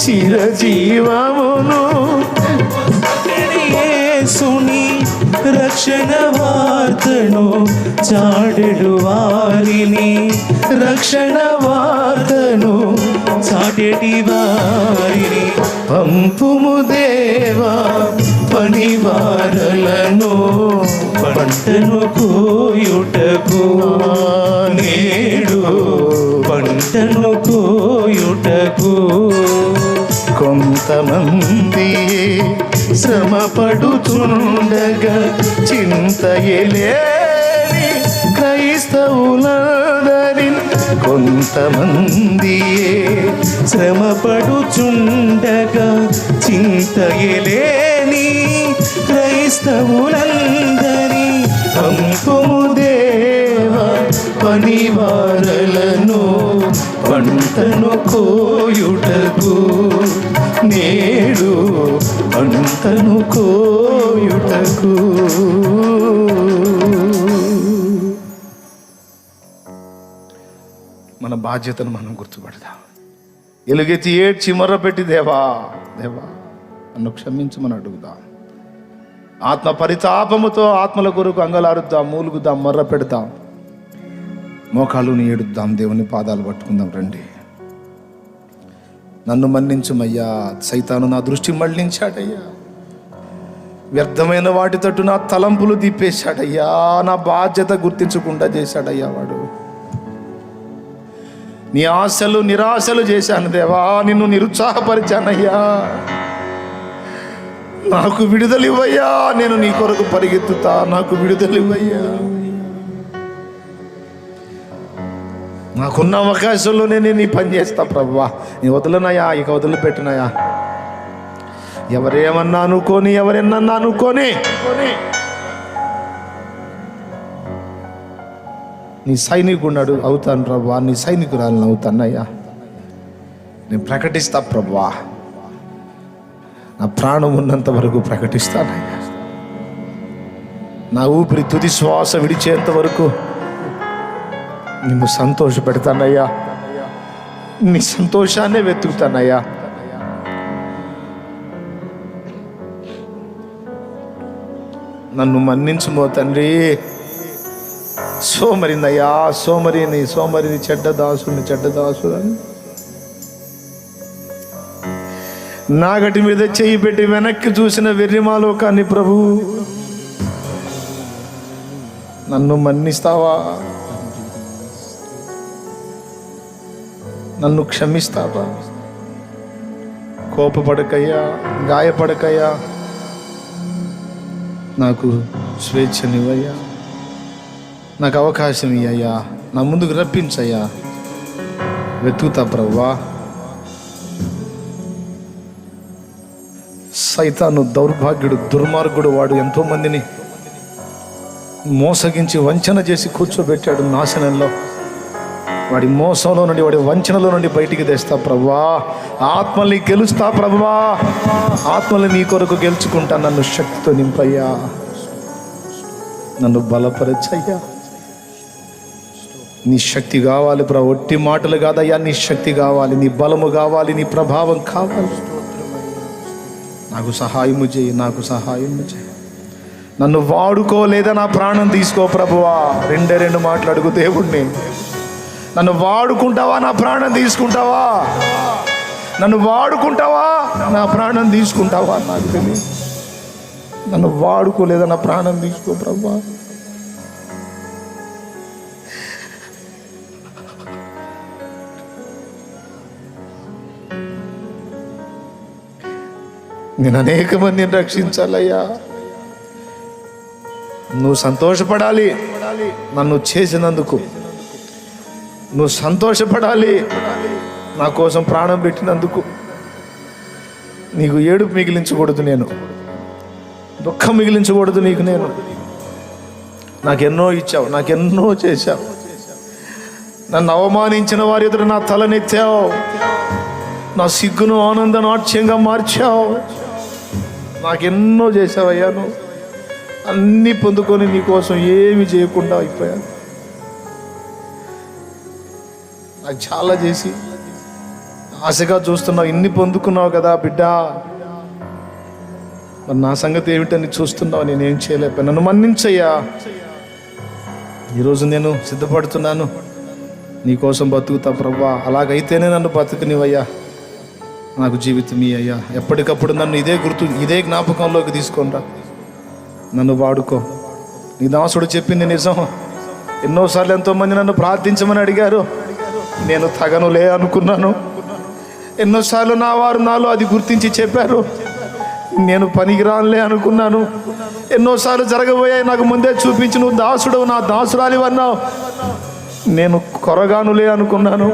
చిరజీవమును యేసుని రక్షణ వార్తను చాటెడు వారిని, రక్షణ వార్తను చాటెటి వారిని, పంపుము దేవా పనివారలను పంటను కోయుటకు, నేడు పంటను కోయుటకు. కొంతమంది శ్రమ పడుచుండగా, చింతయలేని క్రైస్తవులందరి, కొంతమంది శ్రమ పడుచుండగా, చింతయలేని క్రైస్తవులందరి, పంపుము దేవా పనివారలను పంటను కోయుటకు, నేడు పంటను కోయుటకు. మన బాధ్యతను మనం గుర్తుపడదాం. ఎలుగెత్తి ఏడ్చి మొర్రపెట్టి దేవా నన్ను క్షమించమని అడుగుదాం. ఆత్మ పరితాపముతో ఆత్మల కొరకు అంగలారుద్దాం, మూలుగుదాం, మొర్ర పెడతాం, మోకాళ్ళుని ఏడుద్దాం, దేవుని పాదాలు పట్టుకుందాం. రండి. నన్ను మన్నించుమయ్యా, సైతాను నా దృష్టి మళ్లించాడయ్యా, వ్యర్థమైన వాటి తట్టు నా తలంపులు తిప్పేశాడయ్యా, నా బాధ్యత గుర్తించకుండా చేశాడయ్యా వాడు. నీ ఆశలు నిరాశలు చేశాను దేవా, నిన్ను నిరుత్సాహపరిచానయ్యా, నాకు విడుదల ఇవ్వయ్యా, నేను నీ కొరకు పరిగెత్తుతా, నాకు విడుదల ఇవ్వయ్యా. నాకున్న అవకాశంలో నేను నీ పని చేస్తా ప్రభువా, నీ వదలనయా, ఇక వదిలిపెట్టినయా. ఎవరేమన్నా అనుకోని, ఎవరెన్నా అనుకోని, నీ సైనికుడు అవుతాను ప్రభువా, నీ సైనికురాలను అవుతానయ్యా. నేను ప్రకటిస్తా ప్రభువా, నా ప్రాణం ఉన్నంత వరకు ప్రకటిస్తానయ్యా. నా ఊపిరి తుది శ్వాస విడిచేంత వరకు నిన్ను సంతోష పెడతానయ్యా, నీ సంతోషాన్నే వెతుకుతానయ్యా. నన్ను మన్నించుమో తండ్రి. సోమరిందయ్యా, సోమరిని చెడ్డ దాసుని నాగటి మీద చెయ్యి పెట్టి వెనక్కి చూసిన వెర్రిమాలోకాన్ని ప్రభు నన్ను మన్నిస్తావా? నన్ను క్షమిస్తావా? కోపపడకయ్యా, గాయపడకయ్యా, నాకు స్వేచ్ఛనివ్వయ్యా. నాకు అవకాశం ఇయ్యా, నా ముందుకు రప్పించయ్యా. వెతుకుతా ప్రభువా. సైతాను దౌర్భాగ్యుడు, దుర్మార్గుడు. వాడు ఎంతోమందిని మోసగించి వంచన చేసి కూర్చోబెట్టాడు నాశనంలో. వాడి మోసంలో నుండి, వాడి వంచనలో నుండి బయటికి తెస్తా ప్రభువా. ఆత్మల్ని గెలుస్తా ప్రభువా. ఆత్మల్ని నీ కొరకు గెలుచుకుంటా. నన్ను శక్తితో నింపయ్యా, నన్ను బలపరచయ్యా. నీ శక్తి కావాలి ప్రభు. ఒట్టి మాటలు కాదయ్యా, నీ శక్తి కావాలి, నీ బలము కావాలి, నీ ప్రభావం కావాలి. నాకు సహాయము చేయి, నాకు సహాయము చేయి. నన్ను వాడుకో, లేదా నా ప్రాణం తీసుకో ప్రభువా. రెండు మాటలు అడుగు దేవుణ్ణి. నన్ను వాడుకుంటావా, నా ప్రాణం తీసుకుంటావా? నన్ను వాడుకుంటావా, నా ప్రాణం తీసుకుంటావా? నాకు తెలియదు. నన్ను వాడుకో, లేదా నా ప్రాణం తీసుకో ప్రభువా. నేను అనేక మందిని రక్షించాలయ్యా. నువ్వు సంతోషపడాలి నన్ను చేసినందుకు. నువ్వు సంతోషపడాలి నా కోసం ప్రాణం పెట్టినందుకు. నీకు ఏడుపు మిగిలించకూడదు నేను, దుఃఖం మిగిలించకూడదు నీకు. నేను నాకెన్నో ఇచ్చావు, నాకెన్నో చేశావు. నన్ను అవమానించిన వారి ఎదుట నా తలనెత్తావు. నా సిగ్గును ఆనంద నాట్యంగా మార్చావు. నాకెన్నో చేసావయ్యా. నువ్వు అన్నీ పొందుకొని నీకోసం ఏమి చేయకుండా అయిపోయాను. నాకు చాలా చేసి ఆశగా చూస్తున్నావు. ఇన్ని పొందుకున్నావు కదా బిడ్డ, మరి నా సంగతి ఏమిటని చూస్తున్నావు. నేనేం చేయలేకపోయాను. నన్ను మన్నించయ్యా. ఈరోజు నేను సిద్ధపడుతున్నాను, నీకోసం బతుకుతా ప్రభా. అలాగైతేనే నన్ను బతుకునివయ్యా. నాకు జీవితం అయ్యా. ఎప్పటికప్పుడు నన్ను ఇదే జ్ఞాపకంలోకి తీసుకొనిరా. నన్ను వాడుకో. నీ దాసుడు చెప్పింది నిజం. ఎన్నోసార్లు ఎంతోమంది నన్ను ప్రార్థించమని అడిగారు. నేను తగనులే అనుకున్నాను. ఎన్నోసార్లు నా వారు నాలో అది గుర్తించి చెప్పారు. నేను పనికిరానులే అనుకున్నాను. ఎన్నోసార్లు జరగబోయాయి నాకు ముందే చూపించి, నువ్వు దాసుడు, నా దాసురాలివన్నావు. నేను కొరగానులే అనుకున్నాను.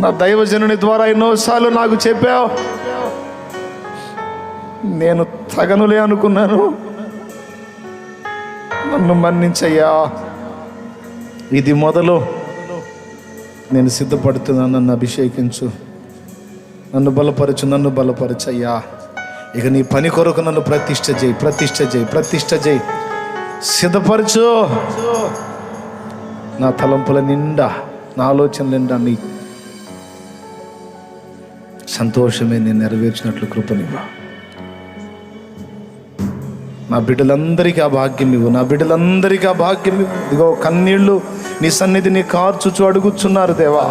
నా దైవజనుని ద్వారా ఎన్నోసార్లు నాకు చెప్పావు. నేను తగనులే అనుకున్నాను. నన్ను మన్నించయ్యా. ఇది మొదలు. నేను సిద్ధపడుతున్నాను. నన్ను అభిషేకించు, నన్ను బలపరచయ్యా. ఇక నీ పని కొరకు నన్ను ప్రతిష్ఠ చేయి. సిద్ధపరచు. నా తలంపుల నిండా, నా ఆలోచనల నిండా నీ సంతోషమే నేను నెరవేర్చినట్లు కృపనివ్వు. నా బిడ్డలందరికీ ఆ భాగ్యం ఇవ్వు. ఇదిగో కన్నీళ్లు నీ సన్నిధిని కార్చుచు అడుగుచున్నారు దేవా.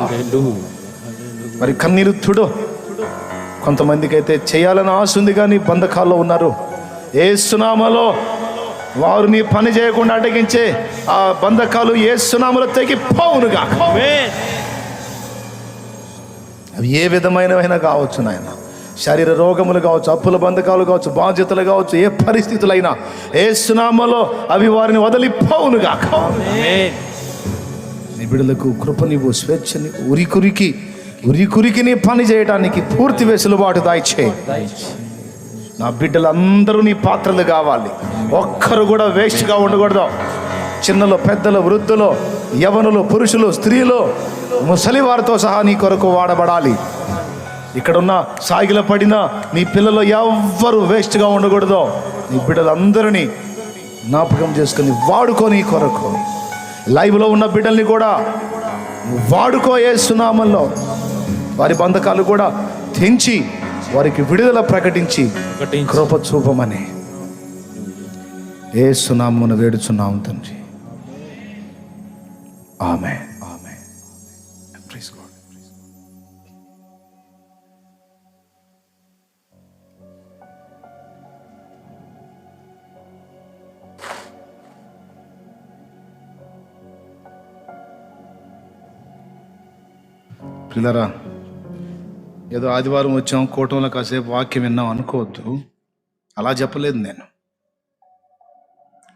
మరి కన్నీరు తుడు. కొంతమందికి అయితే చేయాలని ఆశ ఉంది కానీ బంధకాల్లో ఉన్నారు. యేసు నామములో వారు నీ పని చేయకుండా అడ్డగించే ఆ బంధకాలు యేసు నామములో తెగిపోవునుగా. అవి ఏ విధమైనవైనా కావచ్చు నాయన. శరీర రోగములు కావచ్చు, అప్పుల బంధకాలు కావచ్చు, బాధ్యతలు కావచ్చు, ఏ పరిస్థితులైనా యేసు నామములో అవి వారిని వదిలిపోవునుగా. నీ బిడ్డలకు కృపనివ్వు, స్వేచ్ఛని, ఉరికురికి నీ పని చేయడానికి పూర్తి వెసులుబాటు దాయిచేయి. నా బిడ్డలందరూ నీ పాత్రలు కావాలి. ఒక్కరు కూడా వేస్ట్గా ఉండకూడదు. చిన్నలు, పెద్దలు, వృద్ధులు, యవనులు, పురుషులు, స్త్రీలు, ముసలి వారితో సహా నీ కొరకు వాడబడాలి. ఇక్కడున్న సాగిల పడిన నీ పిల్లలు ఎవ్వరు వేస్ట్గా ఉండకూడదు. నీ బిడ్డలందరినీ జ్ఞాపకం చేసుకుని వాడుకో. నీ కొరకు లైవ్లో ఉన్న బిడ్డల్ని కూడా వాడుకో. యేసు నామములో వారి బంధకాలు కూడా తెంచి వారికి విడుదల ప్రకటించి కృప చూపమని యేసు నామమున వేడుచున్నాము తండ్రి. ఆమేన్. Praise God. పిల్లరా, ఏదో ఆదివారం వచ్చాం, కూటంలో కాసేపు వాక్యం విన్నాం అనుకోవద్దు. అలా చెప్పలేదు నేను.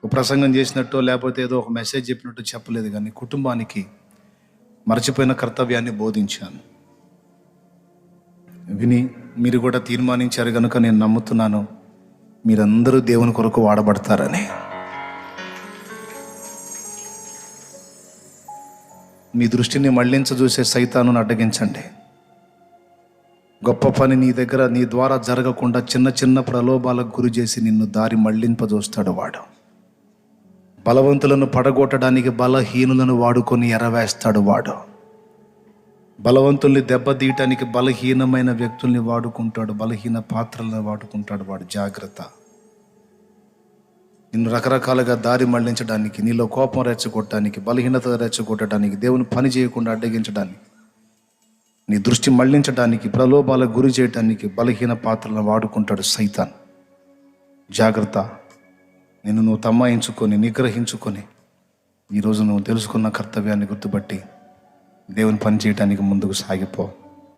ఒక ప్రసంగం చేసినట్టు లేకపోతే ఏదో ఒక మెసేజ్ చెప్పినట్టు చెప్పలేదు, కానీ కుటుంబానికి మర్చిపోయిన కర్తవ్యాన్ని బోధించాను. విని మీరు కూడా తీర్మానించారు కనుక నేను నమ్ముతున్నాను మీరందరూ దేవుని కొరకు వాడబడతారని. మీ దృష్టిని మళ్లించజూసే సైతానును అడ్డగించండి. గొప్ప పని నీ దగ్గర నీ ద్వారా జరగకుండా చిన్న చిన్న ప్రలోభాలకు గురి చేసి నిన్ను దారి మళ్లింపజూస్తాడు వాడు. బలవంతులను పడగొట్టడానికి బలహీనులను వాడుకొని ఎరవేస్తాడు వాడు. బలవంతుల్ని దెబ్బతీయటానికి బలహీనమైన వ్యక్తుల్ని వాడుకుంటాడు, బలహీన పాత్రలను వాడుకుంటాడు వాడు. జాగ్రత్త. నిన్ను రకరకాలుగా దారి మళ్లించడానికి, నీలో కోపం రెచ్చగొట్టడానికి, బలహీనత రెచ్చగొట్టడానికి, దేవుని పని చేయకుండా అడ్డగించడానికి, నీ దృష్టి మళ్లించడానికి, ప్రలోభాలకు గురి చేయడానికి బలహీన పాత్రలను వాడుకుంటాడు సైతాన్. జాగ్రత్త. నిన్ను నువ్వు తమ్మాయించుకొని నిగ్రహించుకొని ఈరోజు నువ్వు తెలుసుకున్న కర్తవ్యాన్ని గుర్తుపట్టి దేవుని పని చేయడానికి ముందుకు సాగిపో.